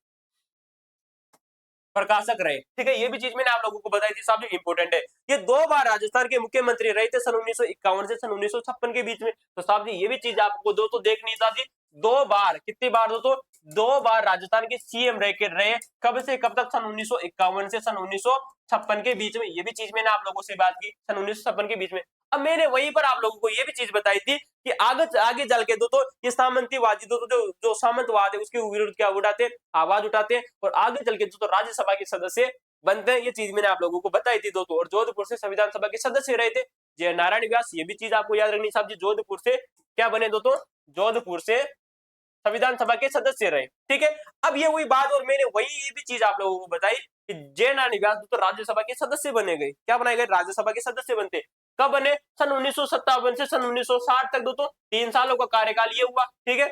A: रहे। ठीक है, ये भी चीज मैंने आप लोगों को बताई थी साहब, इंपॉर्टेंट है। ये 2 बार राजस्थान के मुख्यमंत्री रहे थे सन 1951 से सन 1956 के बीच में। तो साहब जी ये भी चीज आपको दोस्तों देखनी साहब जी। 2 बार, कितनी बार दोस्तों? 2 बार राजस्थान के सीएम रहे। कब से कब तक? सन 1951 से सन 1956 के बीच में। ये भी चीज मैंने आप लोगों से बात की, सन 1956 के बीच में। अब मैंने वहीं पर आप लोगों को ये भी चीज बताई थी कि आगे चल के दोस्तों ये सामंतीवादी दोस्तों जो सामंतवाद है उसके विरुद्ध क्या उठाते? आवाज उठाते हैं और आगे चल के दोस्तों राज्यसभा के सदस्य बनते हैं। ये चीज मैंने आप लोगों को बताई थी दोस्तों। और जोधपुर से संविधान सभा के सदस्य रहे थे जय नारायण व्यास। ये भी चीज आपको याद रखनी साहब जी। जोधपुर से क्या बने दोस्तों? जोधपुर से संविधान सभा के सदस्य रहे। ठीक है, अब ये हुई बात और मैंने वही ये भी चीज आप लोगों को बताई कि जय नारायण व्यास तो राज्यसभा के सदस्य बने गए। क्या बनाए गए? राज्यसभा के सदस्य बनते। कब बने? सन 1957 से सन 1960 तक दोस्तों 3 सालों का कार्यकाल ये हुआ। ठीक है,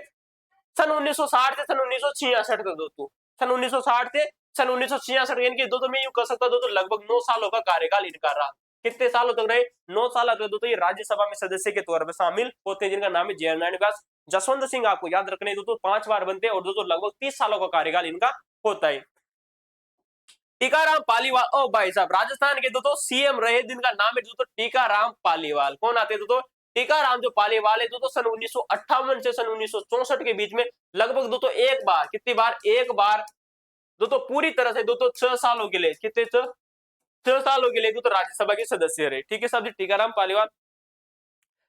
A: सन 1960 से सन 1966 तक दोस्तों, सन 1960 से सन 1966 यानी दोस्तों मैं यूं कह सकता हूं दोस्तों लगभग 9 सालों का कार्यकाल इनका रहा। कितने सालों तक रहे? 9 साल तक दोस्तों ये राज्यसभा में सदस्य के तौर पर शामिल होते हैं जिनका नाम है जय नारायण व्यास। जसवंत सिंह आपको याद रखने दोस्तों 5 बार बनते हैं और दोस्तों लगभग 30 सालों का कार्यकाल इनका होता है। टीकाराम पालीवाल, ओ भाई साहब राजस्थान के दोस्तों सीएम रहे जिनका नाम है दोस्तों टीकाराम पालीवाल। कौन आते दोस्तों? टीकाराम जो पालीवाल है दोस्तों सन 1958 से सन 1964 के बीच में लगभग दोस्तों एक बार, कितनी बार? एक बार दोस्तों पूरी तरह से दोस्तों 6 सालों के लिए, कितने? 6 सालों के लिए दोस्तों राज्यसभा के सदस्य रहे। ठीक है साहब जी, टीकाराम पालीवाल।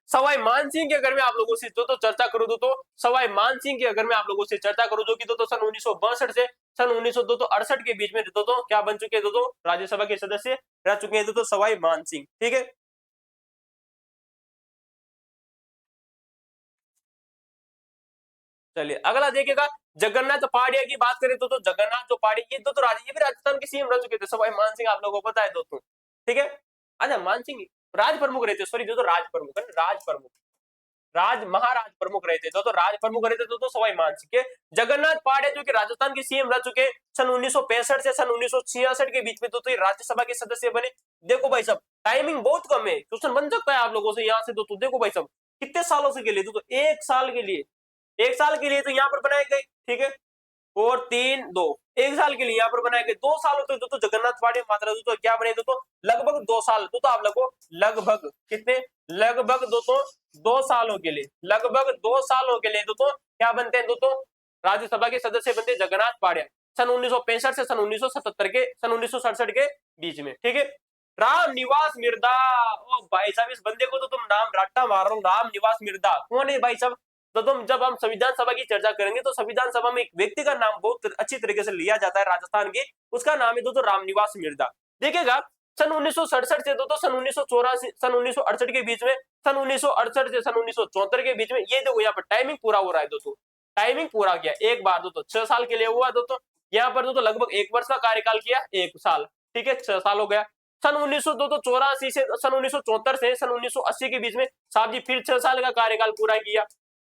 A: सवाई मानसिंह की अगर मैं आप लोगों से दोस्तों चर्चा करूं तो सवाई मानसिंह की अगर मैं आप लोगों से चर्चा करूं जो कि दोस्तों सन 1962 से सन 1968 के बीच में दोस्तों क्या बन चुके हैं? दोस्तों राज्यसभा के सदस्य रह चुके हैं दोस्तों सवाई मानसिंह। ठीक है, चलिए अगला देखिएगा जगन्नाथ पहाड़िया की बात करें तो जगन्नाथ जो पहाड़ी ये दोस्तों ये भी राजस्थान के सीएम रह चुके थे सवाई मानसिंह, आप लोगों को पता है दोस्तों। ठीक है, अच्छा मानसिंह राज प्रमुख रहते, सॉरी दोस्तों राज प्रमुख, राज प्रमुख, राज महाराज प्रमुख रहे थे तो राज प्रमुख रहे थे तो सवाई मानसिंह के। जगन्नाथ पहाड़िया जो कि राजस्थान के सीएम रह चुके सन 1965 से सन 1966 के बीच में तो ये राज्यसभा के सदस्य बने। देखो भाई साहब टाइमिंग बहुत कम है, क्वेश्चन बन सकता है आप लोगों से यहाँ से दोस्तों। देखो भाई साहब कितने सालों से के लिए दोस्तों? 1 साल के लिए, 1 साल के लिए तो यहाँ पर बनाए गए। ठीक है, और 3 2 1 साल के लिए यहाँ पर बनाए गए। 2 सालों तक दोस्तों जगन्नाथ पहाड़िया मात्रा दोस्तों क्या बने दोस्तों? लगभग 2 साल दोस्तों आप लोगों को लगभग कितने? लगभग दोस्तों 2 सालों के लिए, लगभग 2 सालों के लिए दोस्तों क्या बनते हैं दोस्तों? राज्यसभा के सदस्य बनते हैं जगन्नाथ पहाड़िया सन 1965 से सन 1977 के, सन 1967 के बीच में। ठीक है, राम निवास मिर्दा, ओ भाई साहब इस बंदे को तो तुम नाम रट्टा मार रहे हो, राम निवास मिर्दा कौन है भाई साहब? तो तुम जब हम संविधान सभा की चर्चा करेंगे तो संविधान सभा में एक व्यक्ति का नाम बहुत अच्छी तरीके से लिया जाता है राजस्थान के, उसका नाम है दोस्तों रामनिवास मिर्दा। देखिएगा सन 1967 से दोस्तों सन 1984 सन 1968 के बीच में, सन 1968 से सन 1974 के बीच में, ये देखो यहाँ पर टाइमिंग पूरा हो रहा है दोस्तों। टाइमिंग पूरा किया एक बार दोस्तों 6 साल के लिए हुआ दोस्तों। यहाँ पर दोस्तों लगभग 1 वर्ष का कार्यकाल किया 1 साल, ठीक है 6 साल हो गया। सन 1984 से सन 1974 से सन 1980 के बीच में साहब जी फिर 6 साल का कार्यकाल पूरा किया।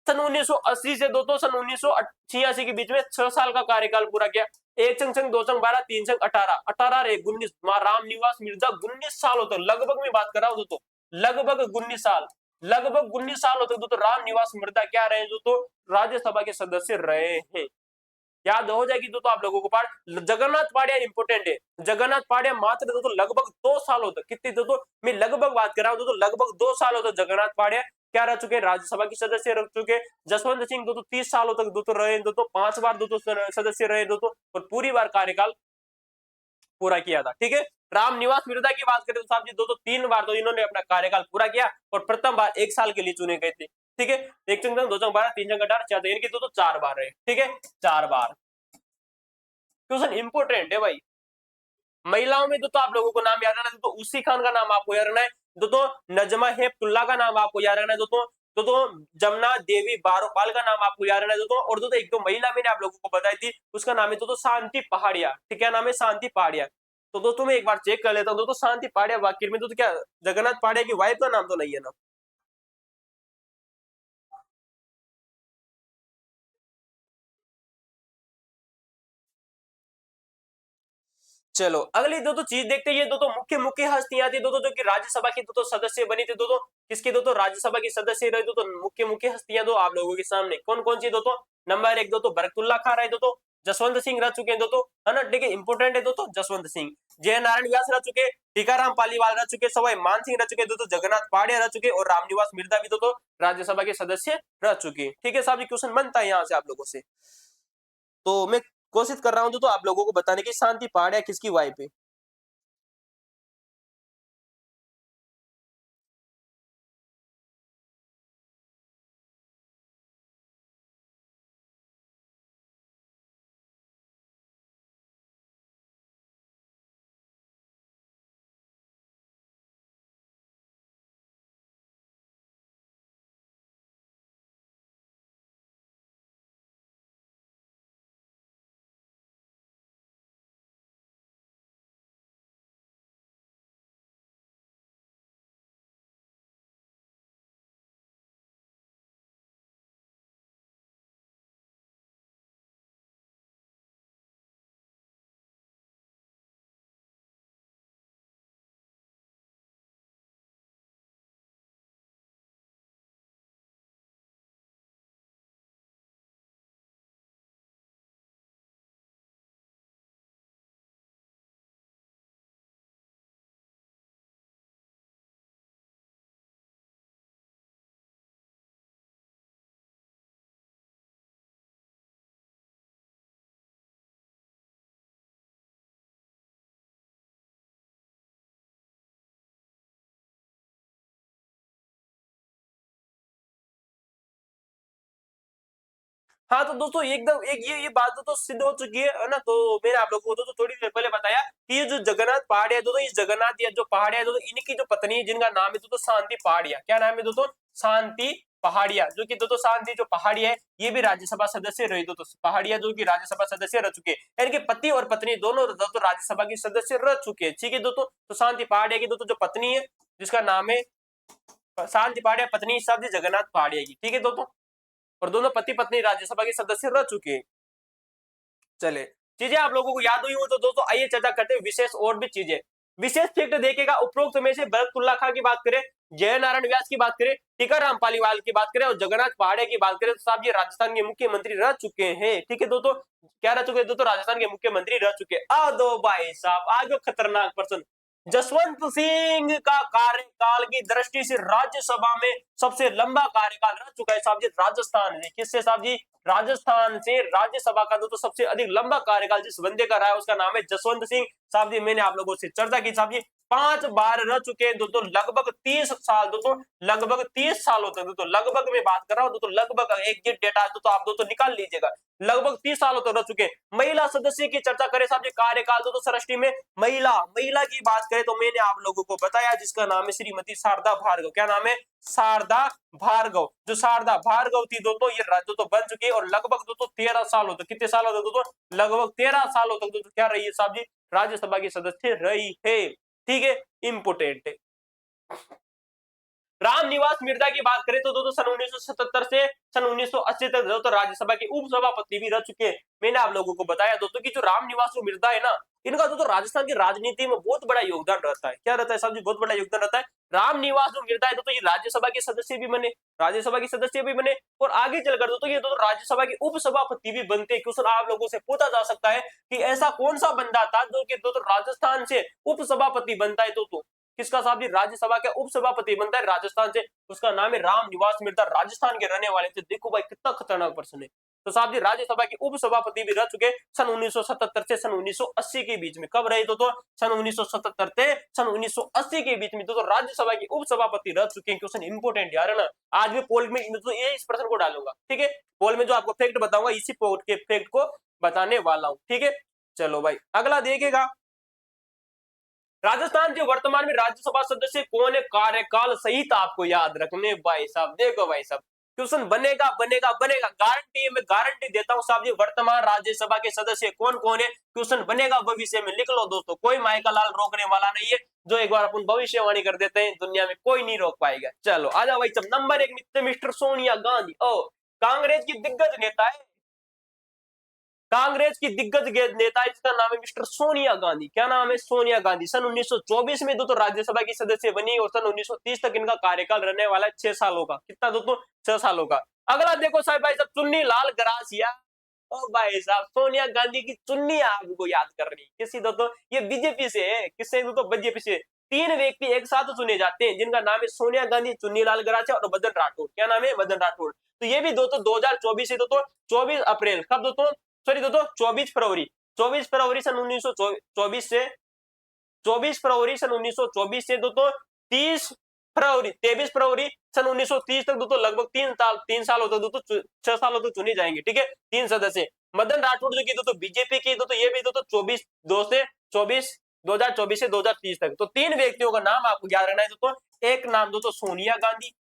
A: सन 1980 से दोस्तों सन 1986 के बीच में 6 साल का कार्यकाल पूरा किया। 1 संग संग 2 संग 12 3 संग 18 18 रे 19 रामनिवास मिर्जा 19 साल होते लगभग मैं बात कर रहा हूँ दोस्तों, लगभग 19 साल, लगभग 19 साल होते दोस्तों रामनिवास मिर्जा क्या रहे दोस्तों, राज्यसभा के सदस्य रहे हैं। याद हो जाएगी दोस्तों आप लोगों को पाठ। जगन्नाथ पाड़िया इंपोर्टेंट है, जगन्नाथ पाड़िया मात्र दोस्तों लगभग 2 साल होते, कितने दोस्तों मैं लगभग बात कर रहा हूँ दोस्तों, लगभग 2 साल होते जगन्नाथ पाड़िया क्या रह चुके, राज्यसभा के सदस्य रह चुके। जसवंत सिंह दोस्तों 30 सालों तक दोस्तों रहे दोस्तों, 5 बार दोस्तों सदस्य रहे दोस्तों और पूरी बार कार्यकाल पूरा किया था, ठीक है। रामनिवास मिर्जा की बात करें तो साहब जी दोस्तों 3 बार तो इन्होंने अपना कार्यकाल पूरा किया और प्रथम बार 1 साल के लिए चुने गए थे, ठीक है। 1 संग 2 संग 12 3 संग 18 4 इनके दोस्तों 4 बार रहे, ठीक है 4 बार। क्वेश्चन इंपोर्टेंट है भाई। महिलाओं में दोस्तों आप लोगों को नाम याद रखना है, दोस्तों उसी खान का नाम आपको याद रखना है, दोस्तों नजमा हेपतुल्ला का नाम आपको याद रखना है दोस्तों, दोस्तों जमुना देवी बारोपाल का नाम आपको याद रखना है दोस्तों। और दोस्तों एक तो महिला मैंने आप लोगों को बताई थी उसका नाम है दोस्तों शांति पहाड़िया, ठीक है नाम है शांति पहाड़िया। तो दोस्तों मैं एक बार चेक कर लेता हूँ दोस्तों शांति पहाड़िया वाकई में दोस्तों क्या जगन्नाथ पहाड़िया की वाइफ का नाम तो नहीं है ना। चलो अगली दोस्तों चीज देखते हैं, ये दोस्तों मुख्य मुख्य हस्तियां थी दोस्तों जो कि राज्यसभा की दोस्तों सदस्य बनी थी दोस्तों, किसके दोस्तों राज्यसभा की सदस्य रहे दोस्तों मुख्य मुख्य हस्तियां दो आप लोगों के सामने कौन कौन सी दोस्तों। नंबर 1 दोस्तों बरकतुल्ला खान रहे दोस्तों, जसवंत सिंह रह चुके हैं दोस्तों, है ना ठीक है इंपोर्टेंट है दोस्तों जसवंत सिंह। जय नारायण व्यास रह चुके, टीकाराम पालीवाल रह चुके, सवाई मान सिंह रह चुके दोस्तों, जगन्नाथ पहाड़िया रह चुके और रामनिवास मिर्जा भी दोस्तों राज्यसभा के सदस्य रह चुके, ठीक है साहब जी क्वेश्चन बनता है यहाँ से आप लोगों से। तो मैं कोशिश कर रहा हूँ दोस्तों आप लोगों को बताने की शांति पहाड़िया किसकी वाइफ है। हाँ तो दोस्तों एकदम एक ये बात तो सिद्ध हो चुकी है ना। तो मैंने आप लोगों को तो थोड़ी देर पहले बताया कि ये जो जगन्नाथ पहाड़िया दोस्तों इस जगन्नाथ या जो पहाड़िया दोस्तों इनकी जो पत्नी है जिनका नाम है दोस्तों शांति पहाड़िया, क्या नाम है दोस्तों शांति पहाड़िया, जो कि दोस्तों शांति जो पहाड़िया है ये भी राज्यसभा सदस्य रही दोस्तों, पहाड़िया जो कि राज्यसभा सदस्य रह चुके हैं, इनके पति और पत्नी दोनों दोस्तों राज्यसभा की सदस्य रह चुके हैं, ठीक है दोस्तों। तो शांति पहाड़िया की दोस्तों जो पत्नी है जिसका नाम है शांति पहाड़िया, पत्नी शब्द जगन्नाथ पहाड़िया की, ठीक है दोस्तों। और दोनों पति पत्नी राज्यसभा के सदस्य रह चुके हैं। चले चीजें आप लोगों को याद हुई हो तो दोस्तों आइए चर्चा करते हैं विशेष और भी चीजें। विशेष फैक्ट देखेगा उपरोक्त में से बरकतुल्ला खान की बात करें, जय नारायण व्यास की बात करें, टीकाराम पालीवाल की बात करें और जगन्नाथ पहाड़िया की बात करें तो साहब ये राजस्थान के मुख्यमंत्री रह चुके हैं, ठीक है दोस्तों। क्या रह चुके हैं दोस्तों राजस्थान के मुख्यमंत्री रह चुके हैं। आ दो भाई साहब आगे खतरनाक पर्सन जसवंत सिंह का कार्यकाल की दृष्टि से राज्यसभा में सबसे लंबा कार्यकाल रह चुका है साहब जी राजस्थान से, किससे साहब जी राजस्थान से राज्यसभा का दोस्तों सबसे अधिक लंबा कार्यकाल जिस बंदे का रहा है उसका नाम है जसवंत सिंह। साहब जी मैंने आप लोगों से चर्चा की साहब जी 5 बार रह चुके हैं दोस्तों, लगभग 30 साल दोस्तों, लगभग 30 सालों तक दोस्तों, लगभग मैं बात कर रहा हूं दोस्तों, लगभग एग्जैक्ट डेटा दोस्तों आप दोस्तों निकाल लीजिएगा, लगभग 30 सालों तक रह चुके हैं। महिला सदस्य की चर्चा करें साहब जी, कार्यकाल दोस्तों सृष्टि में महिला की बात करें तो मैंने आप लोगों को बताया जिसका नाम है श्रीमती शारदा भार्गव। क्या नाम है? शारदा भार्गव। जो शारदा भार्गव थी दोस्तों, ये दोस्तों बन चुकी है और लगभग दोस्तों 13 सालों तक, कितने सालों तक दोस्तों? लगभग 13 सालों तक दोस्तों क्या रही है साहब जी? राज्यसभा की सदस्य रही है। ठीक है, इंपोर्टेंट है। रामनिवास मिर्जा की बात करें तो दोस्तों सन 1977 से सन 1980 तक दोस्तों राज्यसभा के उपसभापति भी रह चुके हैं। मैंने आप लोगों को बताया दोस्तों कि जो रामनिवास मिर्जा है ना, इनका दोस्तों राजस्थान की राजनीति में बहुत बड़ा योगदान रहता है। क्या रहता है साहब जी? बहुत बड़ा योगदान रहता है। रामनिवास जो मिर्जा है दोस्तों, ये राज्यसभा के सदस्य भी बने, राज्यसभा के सदस्य भी बने और आगे चलकर दोस्तों ये दोस्तों राज्यसभा के उपसभापति भी बनते। क्वेश्चन आप लोगों से पूछा जा सकता है कि ऐसा कौन सा बंदा था जो कि दोस्तों राजस्थान से उपसभापति बनता है दोस्तों? किसका साहब जी? राज्यसभा के उपसभापति बनता है राजस्थान से, उसका नाम है रामनिवास मिर्जा, राजस्थान के रहने वाले थे। देखो भाई कितना खतरनाक पर्सन है। तो साहब जी राज्यसभा के उपसभापति भी रह चुके सन 1977 से सन 1980 के बीच में। कब रहे तो सन 1977 से सन 1980 के बीच में तो राज्यसभा के उपसभापति रह चुके हैं। क्वेश्चन इंपोर्टेंट यार है ना। आज भी पोल में तो ये इस प्रश्न को डालूंगा, ठीक है, पोल में जो आपको फैक्ट बताऊंगा इसी के फैक्ट को बताने वाला हूं, ठीक है। चलो भाई अगला देखिएगा, राजस्थान के वर्तमान में राज्यसभा सदस्य कौन है? कार्यकाल सहित आपको याद रखने भाई साहब। देखो भाई साहब क्वेश्चन बनेगा बनेगा बनेगा, गारंटी मैं गारंटी देता हूं साहब जी। वर्तमान राज्यसभा के सदस्य कौन कौन है? क्वेश्चन बनेगा भविष्य में, लिख लो दोस्तों, कोई माइका लाल रोकने वाला नहीं है। जो एक बार अपन भविष्यवाणी कर देते हैं दुनिया में कोई नहीं रोक पाएगा। चलो आ जाओ भाई साहब, नंबर 1 मिस्टर सोनिया गांधी। ओ, कांग्रेस की दिग्गज नेता है, कांग्रेस की दिग्गज नेता जिसका नाम है मिस्टर सोनिया गांधी। क्या नाम है? सोनिया गांधी। सन 1924 में दोस्तों राज्यसभा की सदस्य बनी और सन 1930 तक इनका कार्यकाल रहने वाला है 6 सालों का। कितना दोस्तों? 6 सालों का। अगला देखो साहब भाई साहब, चुन्नी लाल गरासिया। ओ भाई साहब, सोनिया गांधी की चुन्नी आपको याद करनी किसी दोस्तों, ये बीजेपी से है। किससे दोस्तों? बीजेपी से। 3 व्यक्ति एक साथ चुने जाते हैं जिनका नाम है सोनिया गांधी, चुन्नी लाल गरासिया और मदन राठौड़। क्या नाम है? मदन राठौड़। तो ये भी दोस्तों 2024 से दोस्तों 24 अप्रैल, कब दोस्तों? सॉरी दोस्तों 24 फरवरी, 24 फरवरी सन 1924 से 24 फरवरी सन 1924 से दोस्तों 30 फरवरी 23 फरवरी सन 1930 तक दोस्तों लगभग 3 सालों तक दोस्तों 6 सालों तक चुने जाएंगे। ठीक है, 3 सदस्य। मदन राठौड़ जो की दोस्तों बीजेपी की दोस्तों, ये भी दोस्तों 2024 से 2030 तक। तो 3 व्यक्तियों का नाम आपको याद रखना है दोस्तों। एक नाम दोस्तों सोनिया गांधी,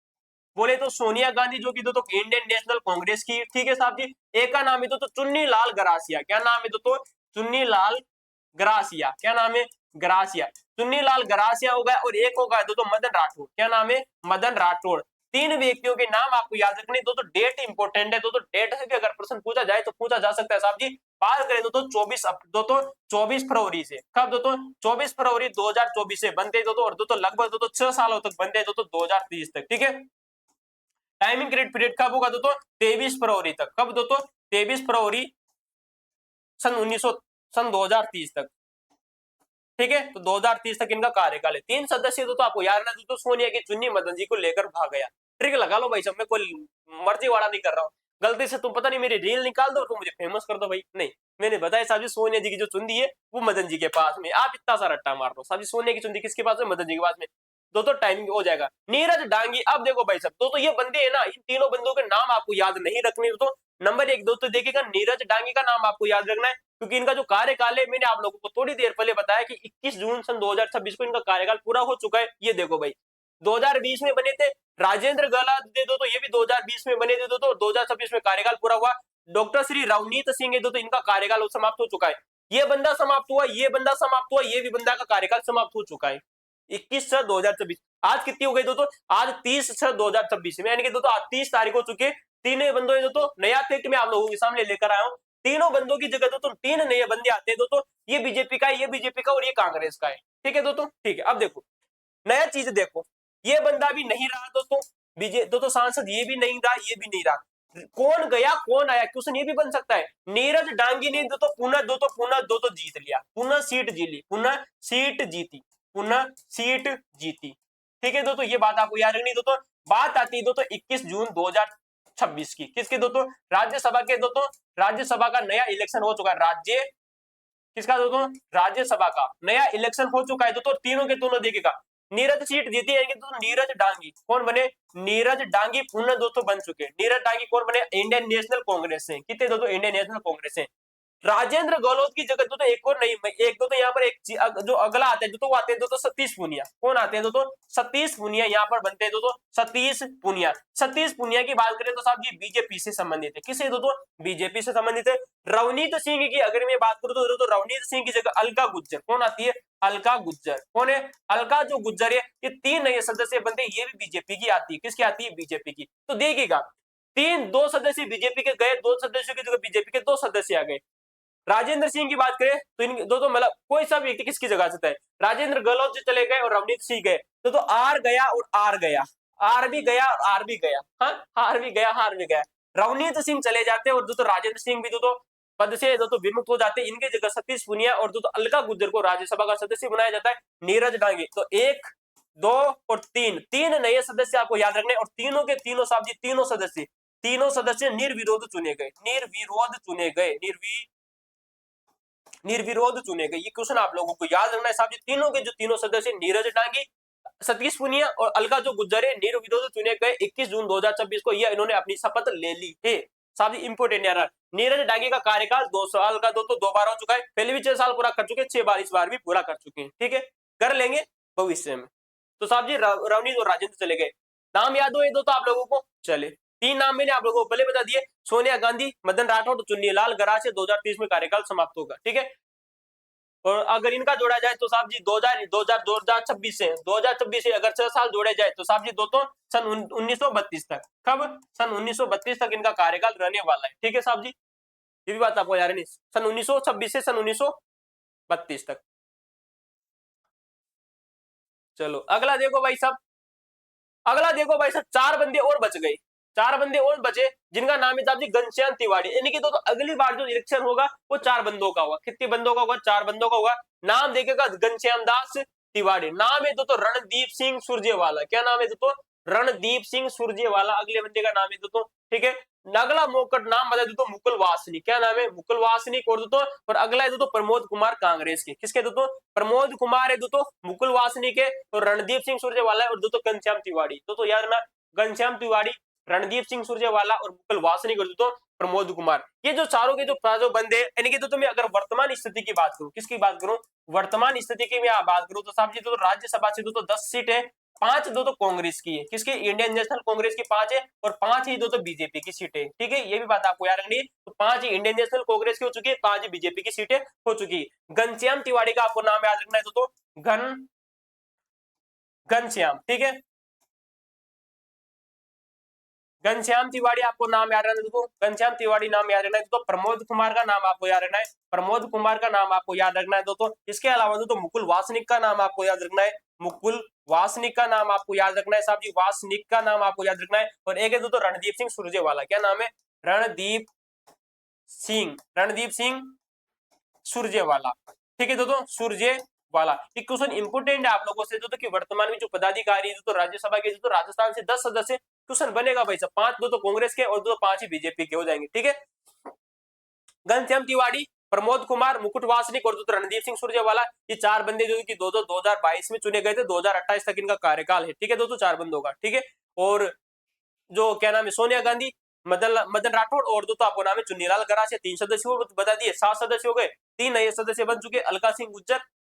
A: बोले तो सोनिया गांधी जो कि दोस्तों इंडियन नेशनल कांग्रेस की, ठीक है साहब जी। एक का नाम है दोस्तों चुन्नी लाल गरासिया। क्या नाम है दोस्तों? चुन्नी लाल गरासिया। क्या नाम है? गरासिया। चुन्नी लाल गरासिया होगा और एक होगा दोस्तों मदन राठौड़। क्या नाम है? मदन राठौड़। 3 व्यक्तियों के नाम आपको याद रखने। दोस्तों डेट इंपोर्टेंट है दोस्तों, डेट से भी अगर प्रश्न पूछा जाए तो पूछा जा सकता है साहब जी। बात करें दोस्तों 24 फरवरी से, कब दोस्तों? 24 फरवरी 2024 से बनते दोस्तों और दोस्तों लगभग दोस्तों 6 सालों तक बनते दोस्तों 2030 तक। ठीक है, टाइमिंग क्रेडिट पीरियड कब होगा दोस्तों? 23 फरवरी तक। कब दोस्तों? 23 फरवरी सन 2030 तक। ठीक है, तो 2030 तक इनका कार्यकाल है। 3 सदस्य दोस्तों आपको याद रखना दोस्तों, सोनिया की चुन्नी मदन जी को लेकर भाग गया। ट्रिक लगा लो भाई सब, मैं कोई मर्जी वाला नहीं कर रहा हूँ। गलती से तुम पता नहीं मेरी रील निकाल दो तो मुझे फेमस कर दो भाई, नहीं, मैंने बताया साहब जी सोनिया जी की जो चुंदी है वो मदन जी के पास में। आप इतना सा रट्टा मार दो साहब जी, सोनिया की चुंदी किसके पास है? मदन जी के पास में। दोस्तों टाइमिंग हो जाएगा। नीरज डांगी। अब देखो भाई साहब दोस्तों ये बंदे हैं ना, इन तीनों बंदों के नाम आपको याद नहीं रखने दोस्तों। नंबर 1 दोस्तों देखिएगा, नीरज डांगी का नाम आपको याद रखना है क्योंकि इनका जो कार्यकाल है, मैंने आप लोगों को थोड़ी देर पहले बताया कि 21 जून सन 2026 को इनका कार्यकाल पूरा हो चुका है। ये देखो भाई 2020 में बने थे। राजेंद्र गहलोत दे दो तो ये भी 2020 में बने थे दोस्तों, 2026 में कार्यकाल पूरा हुआ। डॉक्टर श्री रवनीत सिंह है दोस्तों, इनका कार्यकाल समाप्त हो चुका है। ये बंदा समाप्त हुआ, ये बंदा समाप्त हुआ, ये भी बंदा का कार्यकाल समाप्त हो चुका है 21/6/2026। आज कितनी हो गई दोस्तों? आज 30/6/2026 में, यानी कि दोस्तों आज 30 तारीख हो चुकी है। तीनों बंदों दोस्तों नया फैक्ट में आप लोगों के सामने लेकर आया हूं। तीनों बंदों की जगह दोस्तों 3 नए बंदे आते हैं दोस्तों, ये बीजेपी का है, ये बीजेपी का और ये कांग्रेस का है। ठीक है दोस्तों, ठीक है। अब देखो नया चीज देखो, ये बंदा भी नहीं रहा दोस्तों, दोस्तों सांसद ये भी नहीं रहा, ये भी नहीं रहा। कौन गया कौन आया, क्वेश्चन ये भी बन सकता है। नीरज डांगी ने पुनः जीत लिया, पुनः सीट जीती, पुनः सीट जीती, पुनः सीट जीती। ठीक है दोस्तों, ये बात आपको याद रखनी दोस्तों। बात आती है दोस्तों 21 जून 2026 की, किसके दोस्तों? राज्यसभा के दोस्तों, राज्यसभा का नया इलेक्शन हो चुका है। किसका दोस्तों, राज्यसभा का नया इलेक्शन हो चुका है दोस्तों, तीनों के तीनों देखिएगा। नीरज सीट जीती है दोस्तों, नीरज डांगी कौन बने, नीरज डांगी पुनः दोस्तों बन चुके। नीरज डांगी कौन बने, इंडियन नेशनल कांग्रेस से, कितने दोस्तों, इंडियन नेशनल कांग्रेस से। राजेंद्र गहलोत की जगह दोस्तों एक और नहीं, एक दो तो यहाँ पर एक जो अगला आता है दोस्तों, वो आते हैं दोस्तों सतीश पूनिया। कौन आते हैं दोस्तों, सतीश पूनिया यहाँ पर बनते हैं दोस्तों, सतीश पूनिया। सतीश पूनिया की बात करें तो साहब जी बीजेपी से संबंधित है, किससे दोस्तों, बीजेपी से संबंधित है। रवनीत सिंह की अगर मैं बात करूं तो दोस्तों रवनीत सिंह की जगह अलका गुज्जर कौन आती है, अलका गुज्जर कौन है, अलका जो गुज्जर है, ये 3 नए सदस्य बनते हैं, ये भी बीजेपी की आती है, किसकी आती है, बीजेपी की। तो देखिएगा दो सदस्य बीजेपी के गए, 2 सदस्यों की जगह बीजेपी के 2 सदस्य आ गए। राजेंद्र सिंह की बात करें तो इन दो मतलब कोई सा व्यक्ति किसकी जगह से है, राजेंद्र गहलोत जो चले गए और रवनीत सिंह गए, तो आर गया और आर गया, आर भी गया और आर भी गया, हाँ हार भी गया, हार भी गया। रवनीत सिंह चले जाते हैं और दोस्तों राजेंद्र सिंह भी दोस्तों पद से दोस्तों विमुक्त हो जाते हैं। इनके जगह सतीश पुनिया और दोस्तों अलका गुज्जर को राज्यसभा का सदस्य बनाया जाता है, नीरज डांगी। तो 1 2 और 3 तीन नए सदस्य आपको याद रखने, और तीनों के तीनों साहब जी तीनों सदस्य निर्विरोध चुने गए, निर्विरोध चुने गए, निर्विरोध चुने गए। ये क्वेश्चन आप लोगों को याद रखना है साहब जी, तीनों के जो तीनों सदस्य नीरज डांगी, सतीश पुनिया और अलका जो गुज्जर है, निर्विरोध चुने गए। 21 जून 2026 को यह इन्होंने अपनी शपथ ले ली है साहब जी। इंपोर्टेंट यार, नीरज डांगी का कार्यकाल 2 साल का दोस्तों 2 बार हो चुका है, पहले भी 6 साल पूरा कर चुके, 6 बार इस बार भी पूरा कर चुके हैं, ठीक है, कर लेंगे भविष्य में। तो साहब जी रवनीत और राजेंद्र चले गए। नाम याद हो दोस्तों आप लोगों को, चले 3 नाम मैंने आप लोगों को पहले बता दिए, सोनिया गांधी, मदन राठौड़, चुन्नीलाल गरासिया। 2030 में कार्यकाल समाप्त होगा, ठीक है। और अगर इनका जोड़ा जाए तो साहब जी 2026 से 2026 से अगर 6 साल जोड़े जाए तो साहब जी दोस्तों सन 1932 तक, कब, सन 1932 तक इनका कार्यकाल रहने वाला है, ठीक है साहब जी। ये भी बात आपको याद नहीं, सन 1926 से सन 1932 तक। चलो अगला देखो भाई साहब, अगला देखो भाई साहब, 4 बंदे और बच गए, 4 बंदे और बचे जिनका नाम है साहब जी घनश्याम तिवारी। यानी कि दोस्तों अगली बार जो इलेक्शन होगा वो 4 बंदों का होगा। कितने बंदों का होगा, 4 बंदों का होगा। नाम देखेगा घनश्याम दास तिवारी, नाम है दोस्तों रणदीप सिंह सुरजेवाला। क्या नाम है दोस्तों, रणदीप सिंह सुरजेवाला अगले बंदे का नाम है दोस्तों, ठीक है। अगला मोकट नाम बता दोस्तों मुकुल वासनी, क्या नाम है, मुकुल वासनी और दोस्तों, और अगला है दोस्तों प्रमोद कुमार कांग्रेस के, किसके दोस्तों, प्रमोद कुमार है दोस्तों मुकुल वासनी के, और रणदीप सिंह सुरजेवाला और दोस्तों घनश्याम तिवारी। दोस्तों याद रखना, घनश्याम तिवारी, रणदीप सिंह सुरजेवाला और मुकुल वासनी कर दोस्तों प्रमोद कुमार। ये जो चारों के जो बंदे, यानी कि दोस्तों मैं अगर वर्तमान स्थिति की बात करूं, किसकी बात करूं, वर्तमान स्थिति की मैं बात करूं तो साहब जी दोस्तों राज्यसभा से दोस्तों 10 सीट है, 5 दोस्तों कांग्रेस की है, किसकी, इंडियन नेशनल कांग्रेस की 5 है, और 5 ही दोस्तों बीजेपी की सीटें, ठीक है। ये भी बात आपको याद रखनी है। तो 5 ही इंडियन नेशनल कांग्रेस की हो चुकी है, 5 ही बीजेपी की सीटें हो चुकी है। घनश्याम तिवारी का आपको नाम याद रखना है दोस्तों, घनश्याम, ठीक है, घनश्याम तिवारी आपको नाम याद रखना है दोस्तों, घनश्याम तिवारी नाम याद रखना है दोस्तों। प्रमोद कुमार का नाम आपको याद रखना है, प्रमोद कुमार का नाम आपको याद रखना है दोस्तों। इसके अलावा दोस्तों मुकुल वासनिक का नाम आपको याद रखना है, मुकुल वासनिक का नाम आपको याद रखना है साहब जी, वासनिक का नाम आपको याद रखना है। और एक है दोस्तों रणदीप सिंह सुरजेवाला, क्या नाम है, रणदीप सिंह सुरजेवाला, ठीक है दोस्तों, सुरजेवाला। ये क्वेश्चन इंपोर्टेंट है आप लोगों से दोस्तों कि वर्तमान में जो पदाधिकारी है दोस्तों राज्यसभा के दोस्तों राजस्थान से 10 सदस्य, क्वेश्चन बनेगा भाई साहब, 5 दोस्तों कांग्रेस के और दोस्तों 5 ही बीजेपी के हो जाएंगे, ठीक है। घनश्याम तिवारी, प्रमोद कुमार, मुकुट वासनिक और दोस्तों रणदीप सिंह सुरजेवाला, ये 4 बंदे जो कि 2022 में चुने गए थे, 2028 तक इनका कार्यकाल है, ठीक है दोस्तों, 4 बंदों का, ठीक है। और जो क्या नाम है, सोनिया गांधी, मदन राठौड़ और दोस्तों आपको नाम है चुन्नीलाल गरासिया, 3 सदस्य बता दिए, 7 सदस्य हो गए, 3 नए सदस्य बन चुके, अलका सिंह गुज्जर,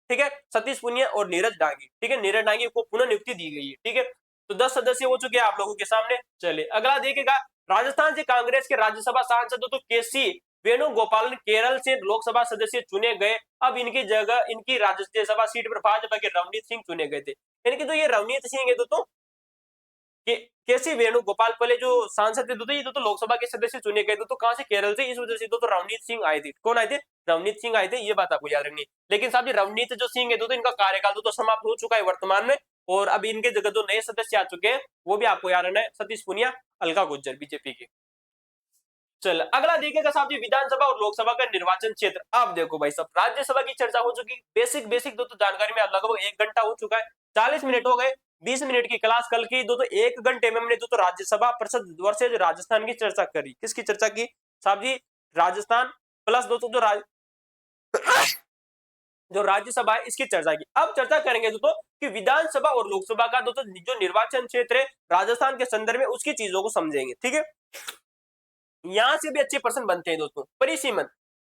A: ठीक है, सतीश पुनिया और नीरज डांगी, ठीक है, नीरज डांगी को पुनः नियुक्ति दी गई है, ठीक है। तो 10 सदस्य हो चुके हैं आप लोगों के सामने। चले अगला देखेगा, राजस्थान से कांग्रेस के राज्यसभा सांसद तो केसी वेणुगोपाल केरल से लोकसभा सदस्य चुने गए। अब इनकी जगह इनकी राज्यसभा सीट पर भाजपा के रवनीत सिंह चुने गए थे। यानी कि तो ये रवनीत सिंह है दोस्तों, केसी वेणुगोपाल पहले जो सांसद थे ये तो लोकसभा के सदस्य चुने गए तो कहां से, केरल से, इस वजह से तो रवनीत सिंह आए थे। कौन आए थे, रवनीत सिंह आए थे, ये बात आपको याद रखनी। लेकिन साहब जी रवनीत जो सिंह है तो इनका कार्यकाल तो समाप्त हो चुका है वर्तमान में, और अब इनके जगह जो नए सदस्य आ चुके हैं वो भी आपको याद रखना है, सतीश पुनिया, अलका गुज्जर, बीजेपी के। चल अगला देखेगा साहब जी विधानसभा और लोकसभा का निर्वाचन क्षेत्र। अब देखो भाई साहब राज्यसभा की चर्चा हो चुकी, बेसिक दोस्तों जानकारी में लगभग 1 घंटा हो चुका है, 40 मिनट हो गए, 20 मिनट की क्लास कल की दोस्तों 1 घंटे में हमने दोस्तों राज्यसभा परिषद वर्सेज राजस्थान की चर्चा करी। किसकी चर्चा की साहब जी, राजस्थान प्लस दोस्तों जो जो राज्यसभा है इसकी चर्चा की। अब चर्चा करेंगे दोस्तों कि विधानसभा और लोकसभा का दोस्तों जो निर्वाचन क्षेत्र है राजस्थान के संदर्भ में उसकी चीजों को समझेंगे। ठीक है, यहां से भी अच्छे प्रश्न बनते हैं दोस्तों। परिसीमन,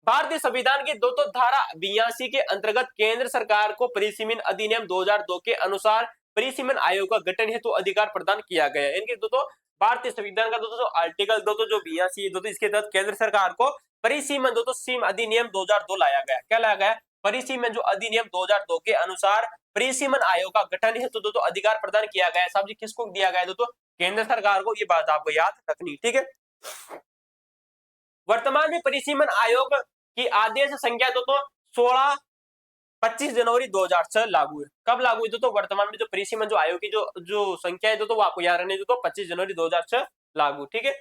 A: भारतीय संविधान की दोस्तों धारा 82 के अंतर्गत केंद्र सरकार को परिसीमन अधिनियम 2002 के अनुसार परिसीमन आयोग का गठन हेतु अधिकार प्रदान किया गया है। इनके दोस्तों भारतीय संविधान का दोस्तों आर्टिकल दोस्तों जो 82 है दोस्तों इसके तहत केंद्र सरकार को परिसीमन दोस्तों सीम अधिनियम 2002 लाया गया। क्या लाया गया? परिसीमन जो अधिनियम 2002 के अनुसार परिसीमन आयोग का गठन हेतु दोस्तों अधिकार प्रदान किया गया है। साहब जी किसको दिया गया है दोस्तों? केंद्र सरकार को। ये बात आपको याद रखनी। ठीक है, वर्तमान में परिसीमन आयोग की आदेश संख्या दोस्तों 25 जनवरी 2006 लागू है। कब लागू है दोस्तों? वर्तमान में जो परिसीमन जो आयोग की जो संख्या है दोस्तों वो आपको याद रखनी दोस्तों 25 जनवरी 2006 लागू। ठीक है,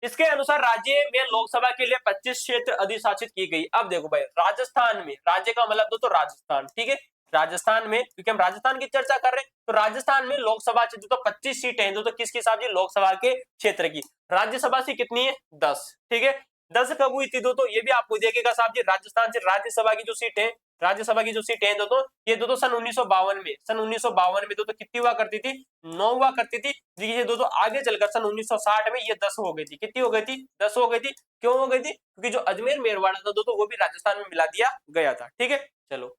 A: इसके अनुसार राज्य में लोकसभा के लिए 25 क्षेत्र अधिशासित की गई। अब देखो भाई राजस्थान में, राज्य का मतलब दोस्तों राजस्थान। ठीक है, राजस्थान में, क्योंकि हम राजस्थान की चर्चा कर रहे हैं तो राजस्थान में लोकसभा से दोस्तों 25 सीटें हैं दोस्तों किसकी साहब जी? लोकसभा के क्षेत्र की। राज्यसभा से कितनी है? 10। ठीक है, 10 कब हुई थी दोस्तों? ये भी आपको देखिएगा साहब जी। राजस्थान से राज्यसभा की जो सीट है, राज्यसभा की जो सीटें हैं दोस्तों ये दोस्तों सन 1952 में, सन 1952 में दोस्तों कितनी हुआ करती थी? 9 हुआ करती थी। ये दोस्तों आगे चलकर सन 1960 में ये 10 हो गई थी। कितनी हो गई थी? 10 हो गई थी। क्यों हो गई थी? क्योंकि जो अजमेर मेरवाड़ा था दोस्तों वो भी राजस्थान में मिला दिया गया था। ठीक है, चलो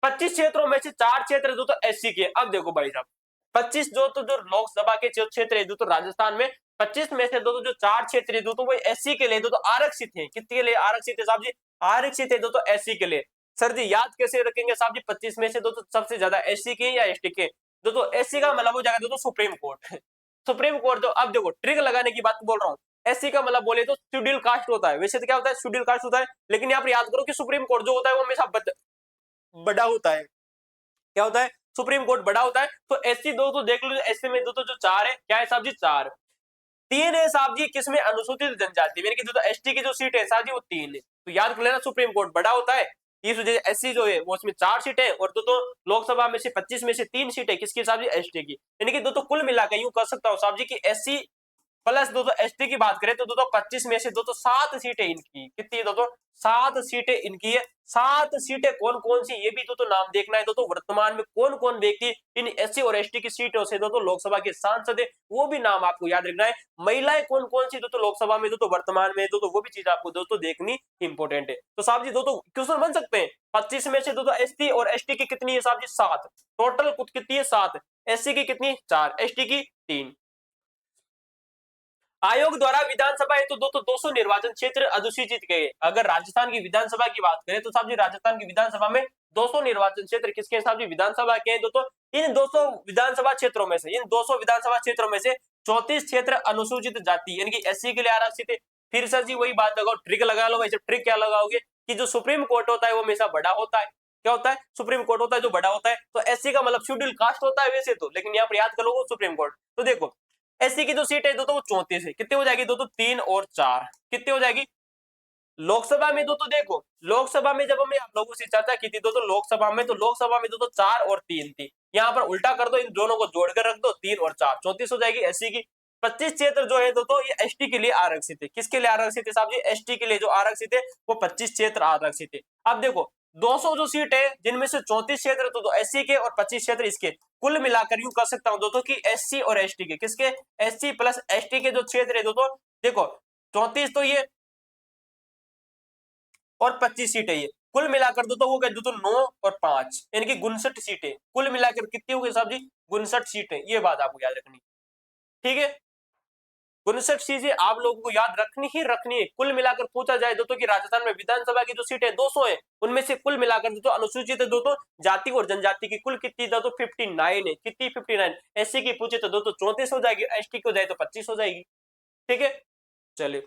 A: 25 क्षेत्रों में से 4 क्षेत्र दोस्तों एससी के। अब देखो भाई साहब 25 जो लोकसभा के जो क्षेत्र है दोस्तों राजस्थान में 25 में से दोस्तों जो 4 क्षेत्र है दोस्तों वो एससी के लिए दोस्तों आरक्षित है। कितने के लिए आरक्षित है साहब जी? आरक्षित है दोस्तों एससी के लिए। सर जी याद कैसे रखेंगे साहब जी? 25 में से दोस्तों सबसे ज्यादा एससी के या एसटी के? दोस्तों एससी का मतलब हो जाएगा दोस्तों सुप्रीम कोर्ट। Supreme court. तो अब देखो ट्रिक लगाने की बात बोल रहा हूँ। एससी का मतलब बोले तो शेड्यूल कास्ट होता है। वैसे तो क्या होता है? शेड्यूल कास्ट होता है, लेकिन यहाँ पर याद करो कि सुप्रीम कोर्ट जो होता है वो हमेशा बड़ा होता है। क्या होता है? सुप्रीम कोर्ट बड़ा होता है। तो एससी दो तो देख लो, एससी में दोस्तों जो 4 है, क्या है साहब जी? 4। 3 है साहब जी किसमें? अनुसूचित जनजाति में। दोस्तों एसटी की जो सीट है साहब जी वो 3 है। तो याद कर लेना सुप्रीम कोर्ट बड़ा होता है। इस वजह से एससी जो है वो उसमें 4 सीटें और दोस्तों लोकसभा में से 25 में से 3 सीटें किसकी साहब जी? एसटी की। यानी कि दोस्तों कुल मिलाकर यूं कह सकता हूं साहब जी की एससी प्लस दोस्तों एसटी की बात करें तो दोस्तों 25 में से दोस्तों 7 सीटें इनकी। कितनी है दोस्तों? 7 सीटें इनकी है। 7 सीटें कौन कौन सी ये भी दोस्तों नाम देखना है दोस्तों। वर्तमान में कौन कौन व्यक्ति इन एससी और एसटी की सीटों से दोस्तों लोकसभा के सांसद है वो भी नाम आपको याद रखना है। महिलाएं कौन कौन सी दोस्तों लोकसभा में दोस्तों वर्तमान में दोस्तों वो भी चीज आपको दोस्तों देखनी इंपॉर्टेंट है। तो साहब जी दोस्तों क्वेश्चन बन सकते हैं 25 में से दोस्तों एसटी और एसटी की कितनी है साहब जी? 7। टोटल कुछ कितनी है? 7। एससी की कितनी? 4। एसटी की 3। आयोग द्वारा विधानसभा हेतु तो 200 निर्वाचन क्षेत्र अधिसूचित किए। अगर राजस्थान की विधानसभा की बात करें तो साहब जी राजस्थान की विधानसभा में 200 निर्वाचन क्षेत्र किसके साहब जी? विधानसभा के। दोस्तों इन 200 विधानसभा क्षेत्रों में से, इन 200 विधानसभा क्षेत्रों में से 34 क्षेत्र अनुसूचित जाति यानी कि एससी के लिए आरक्षित है। फिर सर जी वही बात लगाओ, ट्रिक लगा लो। वैसे ट्रिक क्या लगाओगे कि जो सुप्रीम कोर्ट होता है वो हमेशा बड़ा होता है। क्या होता है? सुप्रीम कोर्ट होता है जो बड़ा होता है। तो एससी का मतलब शेड्यूल कास्ट होता है वैसे तो, लेकिन यहाँ पर याद करोगे सुप्रीम कोर्ट। तो देखो एससी की जो सीट है दोस्तों वो 34 है। कितने हो जाएगी दोस्तों? 3 और 4 कितने हो जाएगी? लोकसभा में दोस्तों देखो, लोकसभा में जब हमने आप लोगों से चर्चा की थी दोस्तों लोकसभा में, तो लोकसभा में दोस्तों 4 और 3 थी। यहाँ पर उल्टा कर दो, इन दोनों को जोड़कर रख दो, 3 और 4 34 हो जाएगी एससी की। 25 क्षेत्र जो है दोस्तों ये एसटी के लिए आरक्षित है। किसके लिए आरक्षित है साहब जी? एसटी के लिए जो आरक्षित है वो 25 क्षेत्र आरक्षित है। अब देखो 200 जो सीट है जिनमें से 34 क्षेत्र तो एससी के और 25 क्षेत्र इसके, कुल मिलाकर यूं कह सकता हूं दोस्तों कि एससी और एसटी के, किसके? एससी प्लस एसटी के जो क्षेत्र है दोस्तों देखो 34 तो ये और 25 सीटें ये, कुल मिलाकर दोस्तों वो दोस्तों 9 और 5 यानी कि 59 सीटें। कुल मिलाकर कितनी हो गई साहब जी? 59 सीटें। ये बात आपको याद रखनी। ठीक है, 59 चीजें आप लोगों को याद रखनी ही रखनी है। कुल मिलाकर पूछा जाए दोस्तों कि राजस्थान में विधानसभा की जो सीटें 200 है उनमें से कुल मिलाकर दोस्तों अनुसूचित दोस्तों जाति और जनजाति की कुल कितनी दोस्तों 59 है। कितनी? 59। एससी की पूछे तो दोस्तों 34 हो जाएगी, एसटी की हो जाए तो 25 हो जाएगी। ठीक है, चलिए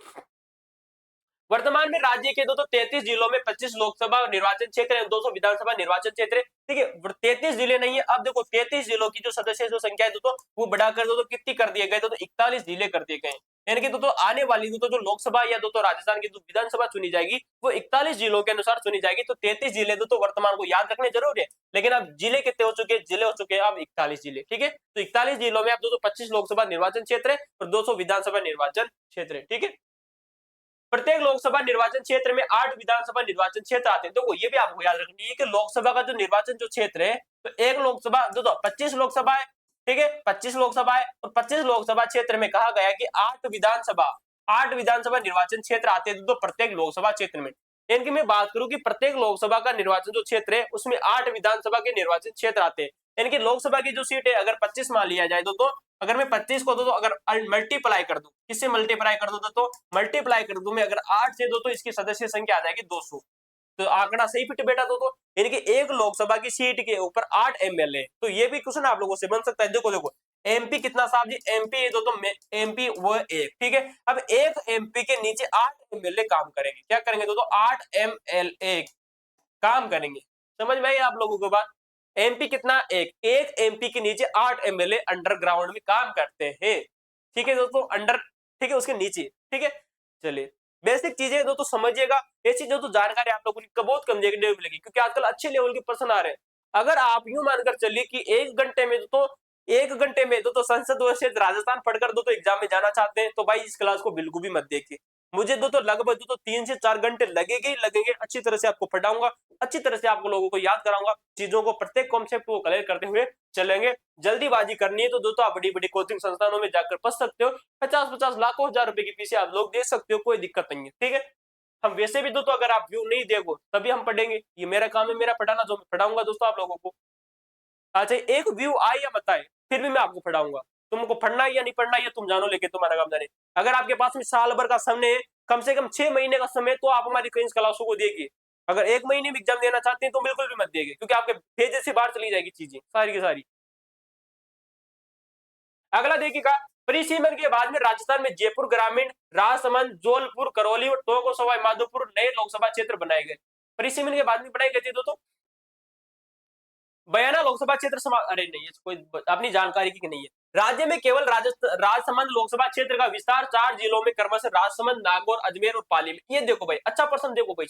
A: वर्तमान में राज्य के दोस्तों 33 जिलों में 25 लोकसभा निर्वाचन क्षेत्र है, 200 विधानसभा निर्वाचन क्षेत्र है। ठीक है, 33 जिले नहीं है। अब देखो 33 जिलों की जो सदस्य जो संख्या है दोस्तों वो बढ़ाकर दोस्तों कितनी कर दिए गए? दोस्तों 41 जिले कर दिए गए। यानी कि दोस्तों आने वाली दोस्तों जो लोकसभा या दोस्तों राजस्थान की जो विधानसभा चुनी जाएगी वो 41 जिलों के अनुसार चुनी जाएगी। तो 33 जिले दोस्तों वर्तमान को याद रखने जरूर है, लेकिन अब जिले कितने हो चुके हैं? जिले हो चुके हैं अब 41 जिले। ठीक है, तो 41 जिलों में अब दोस्तों 25 लोकसभा निर्वाचन क्षेत्र है और 200 विधानसभा निर्वाचन क्षेत्र है। ठीक है, प्रत्येक लोकसभा निर्वाचन क्षेत्र में 8 विधानसभा निर्वाचन क्षेत्र आते हैं। देखो ये भी आपको याद रखनी है कि लोकसभा का जो निर्वाचन जो क्षेत्र है, तो एक लोकसभा जो 25 लोकसभा है, ठीक है, 25 लोकसभा है, और 25 लोकसभा क्षेत्र में कहा गया है कि 8 विधानसभा निर्वाचन क्षेत्र आते हैं तो प्रत्येक लोकसभा क्षेत्र में। इनकी मैं बात करूं कि प्रत्येक लोकसभा का निर्वाचन जो क्षेत्र है उसमें 8 विधानसभा के निर्वाचन क्षेत्र आते हैं। इनकी लोकसभा की जो सीट है अगर 25 मान लिया जाए तो अगर मैं 25 को तो अगर मल्टीप्लाई कर दूं, किससे मल्टीप्लाई कर दूं तो मल्टीप्लाई कर दूं मैं अगर 8 से तो इसकी सदस्य संख्या आ जाएगी 200। तो आंकड़ा सही फिट बैठा तो यानी कि एक लोकसभा की सीट के ऊपर 8 एमएलए। तो ये भी क्वेश्चन आप लोगों से बन सकता है। देखो देखो एमपी कितना साहब जी, एमपी तो एमपी वो एक, ठीक है। अब एक एमपी के नीचे 8 एमएलए काम करेंगे, क्या करेंगे तो 8 एमएलए काम करेंगे। समझ में आई आप लोगों को बात? एमपी कितना, एक एमपी के नीचे 8 एमएलए अंडरग्राउंड में काम करते हैं, ठीक है दोस्तों, अंडर, ठीक है, उसके नीचे, ठीक है। चलिए बेसिक चीजें दोस्तों समझिएगा, ऐसी जो तो जानकारी आप लोगों को बहुत कम देखने को मिलेगी क्योंकि आजकल अच्छे लेवल के प्रश्न आ रहे हैं। अगर आप यूं मानकर चलिए कि एक घंटे में तो संसद वर्ष राजस्थान पढ़कर तो एग्जाम में जाना चाहते हैं तो भाई इस क्लास को बिल्कुल भी मत देखिए। मुझे तो लगभग 3 से 4 घंटे लगेंगे ही लगेंगे। अच्छी तरह से आपको पढ़ाऊंगा, अच्छी तरह से आपको लोगों को याद कराऊंगा, चीजों को प्रत्येक कॉन्सेप्ट को क्लियर करते हुए चलेंगे। जल्दीबाजी करनी है तो दोस्तों आप बड़ी बड़ी कोचिंग संस्थानों में जाकर पढ़ सकते हो, 50-50 लाखों हजार रुपए की फीस आप लोग दे सकते हो, कोई दिक्कत नहीं है, ठीक है। हम वैसे भी दोस्तों अगर आप व्यू नहीं देखो तभी हम पढ़ेंगे, ये मेरा काम है, मेरा पढ़ाना, जो मैं पढ़ाऊंगा दोस्तों आप लोगों को। अच्छा एक व्यू आए या बताए फिर भी मैं आपको पढ़ाऊंगा, तुमको पढ़ना है या नहीं पढ़ना है तुम जानो, लेके तुम्हारा काम जाने। अगर आपके पास में साल भर का समय है, कम से कम 6 महीने का समय, तो आप हमारी कई क्लासों को देखिए। अगर 1 महीने में एग्जाम देना चाहते हैं तो बिल्कुल भी मत देखिए क्योंकि आपके पेजेस से बाहर चली जाएगी चीजें सारी की सारी। अगला देखिएगा, परिसीमन के बाद में राजस्थान में जयपुर ग्रामीण, राजसमंद, जोधपुर, करौली और टोंक, सवाई माधोपुर नए लोकसभा क्षेत्र बनाए गए। परिसीमन के बाद में बनाए गए थे दोस्तों बयाना लोकसभा क्षेत्र अरे नहीं, कोई अपनी जानकारी की नहीं है। राज्य में केवल राजसमंद लोकसभा क्षेत्र का विस्तार 4 जिलों में क्रमशः राजसमंद, नागौर, अजमेर और पाली में। ये देखो भाई, अच्छा पर्सन, देखो भाई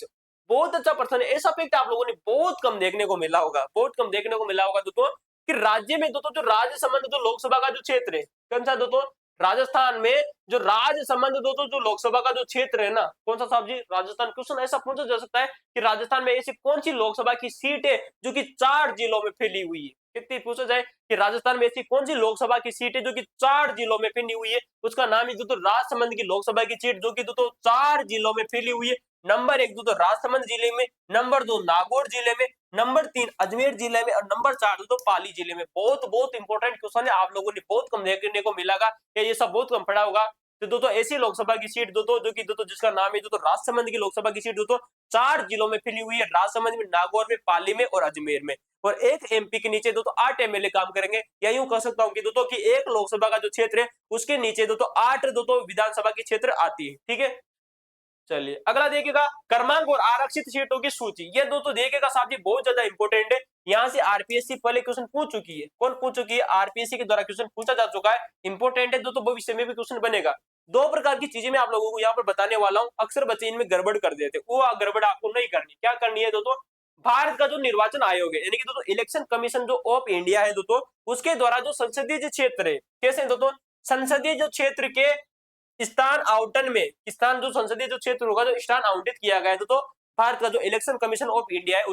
A: बहुत अच्छा पर्सन है। ऐसा फैक्ट आप लोगों ने बहुत कम देखने को मिला होगा, बहुत कम देखने को मिला होगा दोस्तों कि राज्य में दोस्तों जो राजसमंद जो लोकसभा का जो क्षेत्र है, कौन सा दोस्तों, राजस्थान में जो राजसमंद दोस्तों जो लोकसभा का जो क्षेत्र है ना, कौन सा साहब जी, राजस्थान। क्वेश्चन ऐसा पूछा जा सकता है कि राजस्थान में ऐसी कौन सी लोकसभा की सीट है जो कि 4 जिलों में फैली हुई है। कितनी पूछा जाए कि राजस्थान में ऐसी कौन सी लोकसभा की सीट है जो कि 4 जिलों में फैली हुई है, उसका नाम है दोस्तों राजसमंद की लोकसभा की सीट जो कि दोस्तों 4 जिलों में फैली हुई है। नंबर 1 दोस्तों राजसमंद जिले में, नंबर 2 नागौर जिले में, नंबर 3 अजमेर जिले में और नंबर 4 दोस्तों पाली जिले में। बहुत बहुत इंपॉर्टेंट क्वेश्चन है, आप लोगों ने बहुत कम देखने को मिलेगा, ये सब बहुत कम पढ़ा होगा। तो दोस्तों ऐसी लोकसभा की सीट दोस्तों जो कि दोस्तों जिसका नाम है दोस्तों राजसमंद की लोकसभा की सीट दोस्तों 4 जिलों में फैली हुई है, राजसमंद में, नागौर में, पाली में और अजमेर में। और एक एमपी के नीचे दोस्तों 8 एमएलए काम करेंगे, या यूं कह सकता हूं कि दोस्तों कि एक लोकसभा का जो क्षेत्र है उसके नीचे दोस्तों 8 दोस्तों विधानसभा की क्षेत्र आती है, ठीक है। चलिए अगला देखिएगा, क्रमांक और आरक्षित सीटों की सूची। ये दोस्तों देखिएगा साहब जी बहुत ज्यादा इंपॉर्टेंट है। यहाँ से आरपीएससी पहले क्वेश्चन पूछ चुकी है, कौन पूछ चुकी है, आरपीएससी के द्वारा क्वेश्चन पूछा जा चुका है, इंपॉर्टेंट है दोस्तों, भविष्य में भी क्वेश्चन बनेगा। 2 प्रकार की चीजें मैं आप लोगों को यहाँ पर बताने वाला हूँ, अक्सर बच्चे इनमें गड़बड़ कर देते, वो गड़बड़ आपको नहीं करनी। क्या करनी है दोस्तों, भारत का जो निर्वाचन आयोग है यानी कि दोस्तों इलेक्शन कमीशन जो ऑफ इंडिया है दोस्तों, उसके द्वारा जो संसदीय जो क्षेत्र है, कैसे दोस्तों, संसदीय जो क्षेत्र के स्थान आवंटन में, स्थान जो संसदीय जो क्षेत्र होगा जो स्थान आवंटित किया गया है तो भारत का जो इलेक्शन कमीशन ऑफ इंडिया है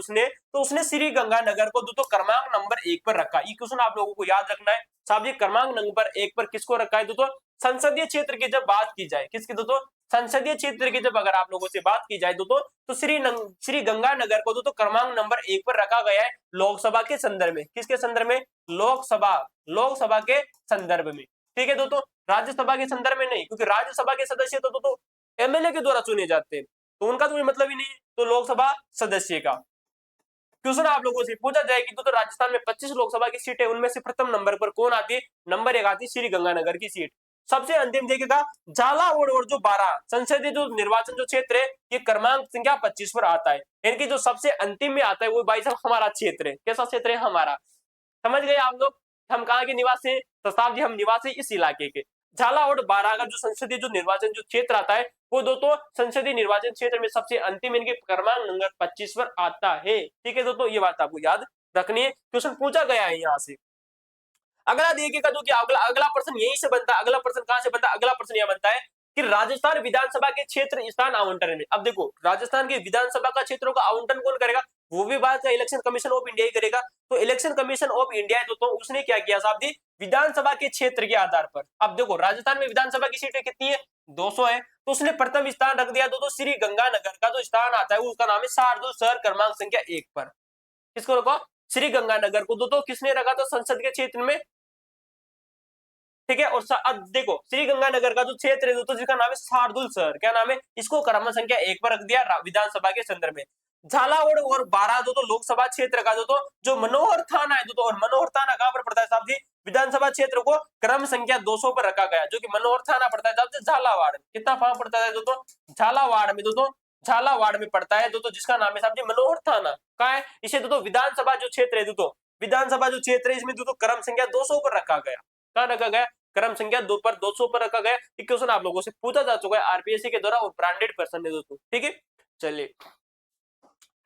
A: उसने श्री गंगानगर को दोस्तों क्रमांक नंबर 1 पर रखा। ये क्वेश्चन आप लोगों को याद रखना है साहब जी, क्रमांक नंबर 1 पर किसको रखा है दोस्तों, संसदीय क्षेत्र की जब बात की जाए, किसकी दोस्तों, संसदीय क्षेत्र की जब अगर आप लोगों से बात की जाए दोस्तों तो श्री गंगानगर को दोस्तों क्रमांक नंबर 1 पर रखा गया है लोकसभा के संदर्भ में। किसके संदर्भ में, लोकसभा के संदर्भ में, ठीक है दोस्तों, राज्यसभा के संदर्भ में नहीं, क्योंकि राज्यसभा के सदस्य तो एमएलए के द्वारा चुने जाते हैं तो उनका तो मतलब ही नहीं है। तो लोकसभा सदस्य का क्वेश्चन आप लोगों से पूछा जाए कि तो राजस्थान में 25 लोकसभा की सीट है, उनमें से प्रथम नंबर पर कौन आती है, नंबर 1 आती है श्री गंगानगर की सीट। सबसे अंतिम देखिएगा, झालावाड़ और जो 12 संसदीय जो निर्वाचन जो क्षेत्र है ये क्रमांक संख्या 25 पर आता है, इनकी जो सबसे अंतिम में आता है वो भाई साहब हमारा क्षेत्र है। कैसा क्षेत्र है, हमारा। समझ गए आप लोग, हम कहाँ के निवासी हैं, तो साहब जी हम निवासी इस इलाके के। झालावाड़ 12 का जो संसदीय जो निर्वाचन जो क्षेत्र आता है वो दोस्तों संसदीय निर्वाचन क्षेत्र में सबसे अंतिम इनके क्रमांक नंबर 25 पर आता है, ठीक है दोस्तों, ये बात आपको याद रखनी है, क्वेश्चन पूछा गया है यहाँ से। अगला देखिएगा जो कि अगला प्रश्न यहीं से बनता है, अगला प्रश्न कहां से बनता है, अगला प्रश्न यह बनता है कि राजस्थान विधानसभा के क्षेत्र स्थान आवंटन में। अब देखो राजस्थान के विधानसभा का क्षेत्रों का आवंटन कौन करेगा, वो भी बात का इलेक्शन कमीशन ऑफ इंडिया ही करेगा। तो इलेक्शन कमीशन ऑफ इंडिया तो उसने क्या किया साहब जी, विधानसभा के क्षेत्र के आधार पर। अब देखो राजस्थान में विधानसभा की सीटें कितनी है, 200 है, तो उसने प्रथम स्थान रख दिया तो श्री गंगानगर का जो स्थान आता है उसका नाम है शार्दुल शहर क्रमांक संख्या 1 पर। किसको रखा, श्री गंगानगर को। तो किसने रखा, तो संसद के क्षेत्र में, ठीक है। और अब देखो श्री गंगानगर का जो क्षेत्र है दोस्तों जिसका नाम है शार्दुल शहर, क्या नाम है, इसको क्रम संख्या 1 पर रख दिया विधानसभा के संदर्भ में। झालावाड़ और बारह दोस्तों लोकसभा क्षेत्र का दोस्तों जो मनोहर थाना है दोस्तों, और मनोहर थाना कहां पर पड़ता है साहब जी, विधानसभा क्षेत्र को क्रम संख्या 200 पर रखा गया, जो कि मनोहर थाना पड़ता है साहब जी झालावाड़। कितना फार्म पड़ता है दोस्तों, झालावाड़ में दोस्तों, झालावाड़ में पड़ता है दोस्तों जिसका नाम है साहब जी मनोहर थाना। कहा है इसे दोस्तों विधानसभा जो क्षेत्र है दोस्तों, विधानसभा जो क्षेत्र है इसमें दोस्तों क्रम संख्या 200 पर रखा गया। कहां रखा गया, क्रम संख्या 200 पर रखा गया। क्वेश्चन आप लोगों से पूछा जा चुका है आरपीएससी के द्वारा, और ब्रांडेड पर्सन है दोस्तों, ठीक है। चलिए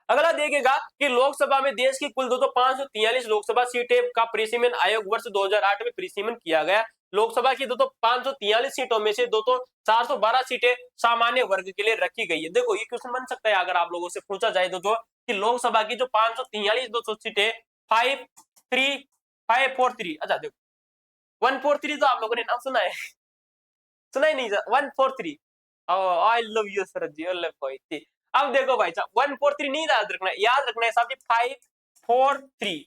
A: अगला देखेगा कि लोकसभा में देश की कुल 543 लोकसभा सीटें का परिसीमन आयोग वर्ष 2008 में परिसीमन किया गया। लोकसभा की 543 सीटों में से 412 सीटें सामान्य वर्ग के लिए रखी गई है। देखो ये क्वेश्चन बन सकता है अगर आप लोगों से पूछा जाए दोस्तों कि लोकसभा की जो 543 सीटें 543, अच्छा देखो 143 तो आप लोगों ने नाम सुना है, सुना ही नहीं सर, 143, आई लव यू शरद जी। अब देखो भाई साहब 143 नहीं याद रखना है साहब जी 543,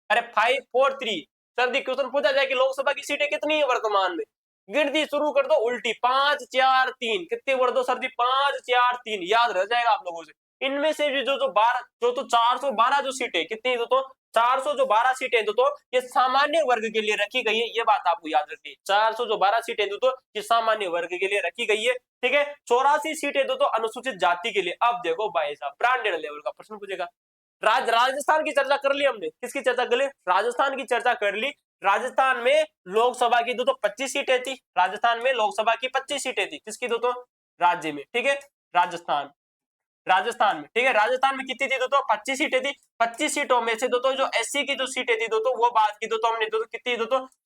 A: अरे 543। सर जी क्वेश्चन पूछा जाए कि लोकसभा की सीटें कितनी है वर्तमान में, गिनती शुरू कर दो उल्टी 5 4 3, कितने वर्ड दो सर जी 5 4 3, याद रह जाएगा आप लोगों से। इनमें से जो 412 जो सीटें कितनी तो 412 सीटें तो ये सामान्य वर्ग के लिए रखी गई है, ये बात आपको याद रखनी है। 412 सीटें तो ये सामान्य वर्ग के लिए रखी गई है, ठीक है। 84 सीटें तो अनुसूचित जाति के लिए। अब देखो भाई साहब ब्रांडेड लेवल का प्रश्न पूछेगा। राजस्थान की चर्चा कर ली हमने, किसकी चर्चा कर ली, राजस्थान की चर्चा कर ली। राजस्थान में लोकसभा की 25 सीटें थी, राजस्थान में लोकसभा की 25 सीटें थी, किसकी राज्य में, ठीक है। राजस्थान में, ठीक है। राजस्थान में कितनी थी 25 सीटें थी। 25 सीटों में से जो एससी की जो सीटें थी वो बात की हमने कितनी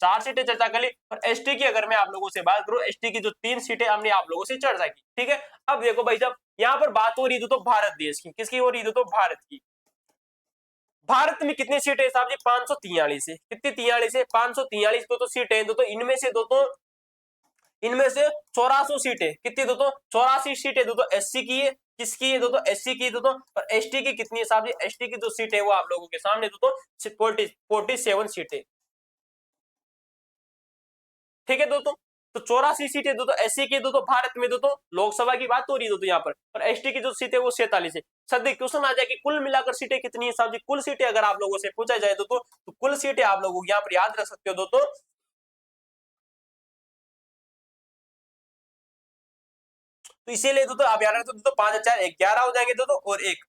A: 4 सीटें चर्चा कर ली। और एसटी की अगर मैं आप लोगों से बात करूं, एसटी की जो 3 सीटें हमने आप लोगों से चर्चा की, ठीक है। अब देखो भाई साहब यहाँ पर बात हो रही है भारत देश की, किसकी हो रही है भारत की। भारत में कितनी सीटें साहब जी 543 है, कितनी 43 है, 543 सीटें इनमें से इनमें से 84 सीटें कितनी 84 सीटें एससी की है, किसकी है एससी की और एसटी की कितनी है साहब जी, एसटी की जो सीट है वो आप लोगों के सामने 47 सीटें, ठीक है दोस्तों। तो 84 सीटें एससी की भारत में लोकसभा की बात हो रही है यहाँ पर, और एसटी की जो सीटें वो 47 है। सर क्वेश्चन आ जाए कि कुल मिलाकर सीटें कितनी है साहब जी, कुल सीटें अगर आप लोगों से पूछा जाए तो कुल सीटें आप लोगों यहाँ पर याद रख सकते हो दोस्तों, तो इसीलिए आप याद रखते 5 4 11 हो जाएंगे और 1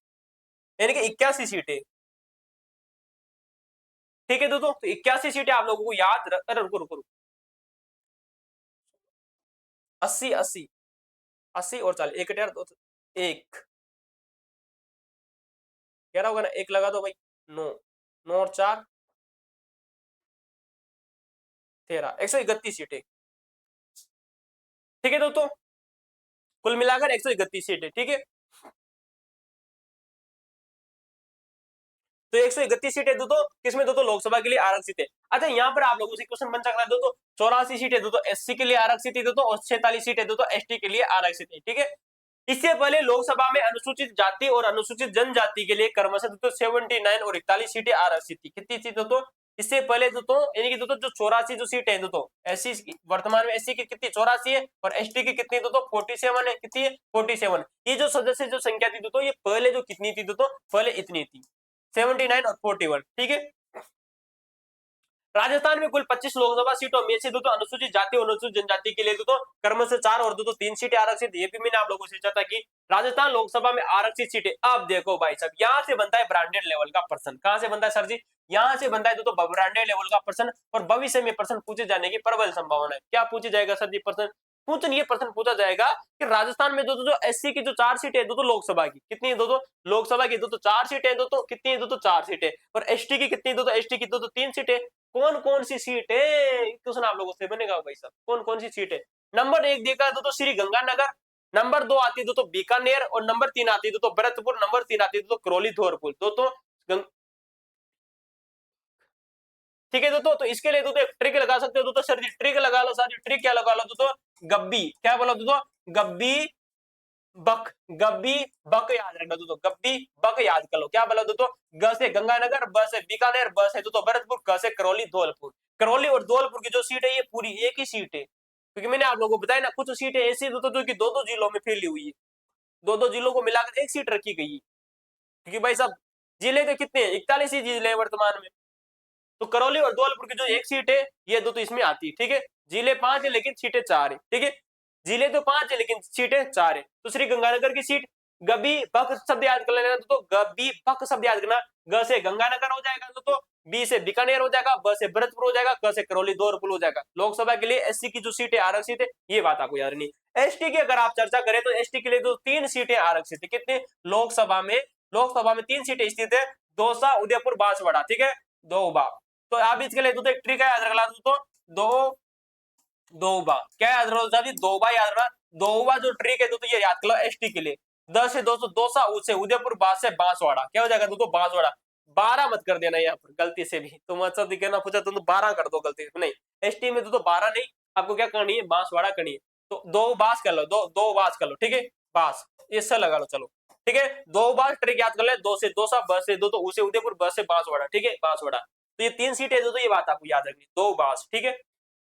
A: यानी कि 81 सीटें, ठीक है दोस्तों। तो 81 सीटें आप लोगों को याद अरे रुको 80 80 80 और 40 एक यार एक 11 होगा ना, एक लगा दो भाई 9 9 और 4 13, 131 सीटें, ठीक है दोस्तों। कुल मिलाकर 131 सीटें, ठीक है। तो 131 सीटें किसमें लोकसभा के लिए आरक्षित है। अच्छा यहाँ पर आप लोगों से क्वेश्चन बन सकता है 84 सीटें एससी के लिए आरक्षित है और 46 सीटें एसटी के लिए आरक्षित है, ठीक है। इससे पहले लोकसभा में अनुसूचित जाति और अनुसूचित जनजाति के लिए क्रमशः 79 और 41 सीटें आरक्षित थी, कितनी थी इससे पहले यानी कि जो 84 जो सीट है एससी वर्तमान में एससी की कितनी 84 है और एसटी की कितनी 47 है, कितनी है 47। ये जो सदस्य जो संख्या थी ये पहले जो कितनी थी पहले इतनी थी 79 और 41, ठीक है। राजस्थान में कुल 25 लोकसभा सीटों में से अनुसूचित जाति और अनुसूचित जनजाति के लिए क्रमशः 4 और 3 सीटें आरक्षित। ये भी मैंने आप लोगों से चर्चा की। राजस्थान लोकसभा में आरक्षित सीटें। अब देखो भाई साहब यहाँ से बनता है ब्रांडेड लेवल का प्रश्न, कहां से बनता है सर जी, यहाँ से बनता है ब्रांडेड लेवल का प्रश्न, और भविष्य में प्रश्न पूछे जाने की प्रबल संभावना है। क्या पूछे जाएगा सर जी प्रश्न, ये प्रश्न पूछा जाएगा कि राजस्थान में जो एससी की जो 4 सीटें है लोकसभा की कितनी है लोकसभा की 4 सीटें है कितनी है 4 सीटें, और एसटी की कितनी एसटी की 3 सीटें। कौन कौन सी सीट है क्वेश्चन आप लोगों से बनेगा भाई साहब, कौन कौन सी सीट है, नंबर 1 देखा दोस्तों श्री गंगानगर, नंबर 2 आती है दोस्तों बीकानेर और नंबर 3 आती है दोस्तों भरतपुर, नंबर 3 आती है दोस्तों करौली धौलपुर दोस्तों। ठीक है दोस्तों, तो इसके लिए दोस्तों एक ट्रिक लगा सकते हो दोस्तों, सर जी ट्रिक लगा लो सर जी, ट्रिक क्या लगा लो दोस्तों, गब्बी, क्या बोला दोस्तों, गब्बी बक, गब्बी बक याद रखना दोस्तों, गब्बी बक याद कर लो। क्या बोला दोस्तों, ग से गंगानगर, ब से बीकानेर, ब से दोस्तों भरतपुर, क से करौली धौलपुर। करौली और धौलपुर की जो सीट है ये पूरी एक ही सीट है, क्योंकि मैंने आप लोगों को बताया ना कुछ सीटें ऐसी दोस्तों जो कि दो दो जिलों में फैली हुई है, दो दो जिलों को मिलाकर एक सीट रखी गई है, क्योंकि भाई साहब जिले तो कितने हैं, 41 ही जिले हैं वर्तमान में। तो करौली और धौलपुर की जो एक सीट है ये दो तो इसमें आती है, ठीक है। जिले 5 है लेकिन सीटें 4 है, ठीक है। जिले तो 5 है लेकिन सीटें 4 है। तो श्री गंगानगर की सीट, गबी बक शब्द याद कर लेना, तो गबी बक शब्द याद करना, ग से गंगानगर हो जाएगा तो बी से बीकानेर हो जाएगा, ब से भरतपुर हो जाएगा, क से करौली धौलपुर हो जाएगा। लोकसभा के लिए एससी की जो सीट है आरक्षित है, ये बात आपको याद रखनी। एसटी की अगर आप चर्चा करें तो एसटी के लिए तो 3 सीटें आरक्षित है, कितने, लोकसभा में 3 सीटें स्थित है, दौसा, उदयपुर, बांसवाड़ा, ठीक है, दो बार। तो आप इसके लिए तो एक ट्रिक है याद रखना दोस्तों, दो दो बार क्या याद रखना, दो बार याद रखना, दो बार जो ट्रिक है दोस्तों ये याद कर लो एसटी के लिए। 10 से दोस्तों दौसा, उससे उदयपुर, बास से बांसवाड़ा, क्या हो जाएगा दोस्तों बांसवाड़ा। 12 मत कर देना यहाँ पर गलती से भी, तुम अच्छा दिखना पूछा तुम 12 कर दो गलती से, नहीं एसटी में दोस्तों 12 नहीं, आपको क्या करनी है, बांसवाड़ा करनी है। तो दो बास कर लो, दो बास कर लो, ठीक है, बास ये सब लगा लो, चलो ठीक है। दो बार ट्रिक याद कर ले, 2 से दौसा, बस से दो तो उसे उदयपुर, बस से बांसवाड़ा, ठीक है, बांसवाड़ा। तो ये 3 सीटें दोस्तों, ये बात आपको याद रखनी, दो बास, ठीक है।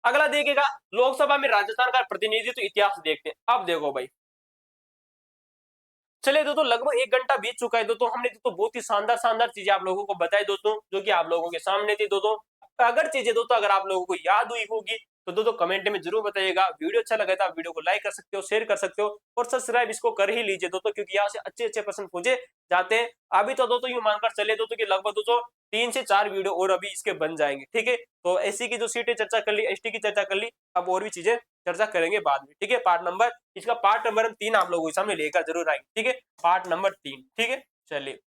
A: अगला देखिएगा लोकसभा में राजस्थान का प्रतिनिधित्व इतिहास देखते हैं। अब देखो भाई, चलिए दोस्तों लगभग 1 घंटा बीत चुका है दोस्तों, हमने दोस्तों बहुत ही शानदार शानदार चीजें आप लोगों को बताई दोस्तों, जो कि आप लोगों के सामने थी दोस्तों। अगर चीजें दोस्तों अगर आप लोगों को याद हुई होगी तो दोस्तों कमेंट में जरूर बताइएगा। वीडियो अच्छा लगा था वीडियो को लाइक कर सकते हो, शेयर कर सकते हो और सब्सक्राइब इसको कर ही लीजिए दोस्तों, क्योंकि यहाँ से अच्छे अच्छे प्रश्न पूछे जाते हैं। अभी तो दोस्तों यूं मानकर चले दोस्तों कि लगभग दोस्तों 3 से 4 वीडियो और अभी इसके बन जाएंगे, ठीक है। तो एससी की जो सीटें चर्चा कर ली, एसटी की चर्चा कर ली, अब और भी चीजें चर्चा करेंगे बाद में, ठीक है। इसका पार्ट नंबर हम 3 आप लोगों के सामने लेकर जरूर आएंगे, ठीक है, पार्ट नंबर 3, ठीक है। चलिए।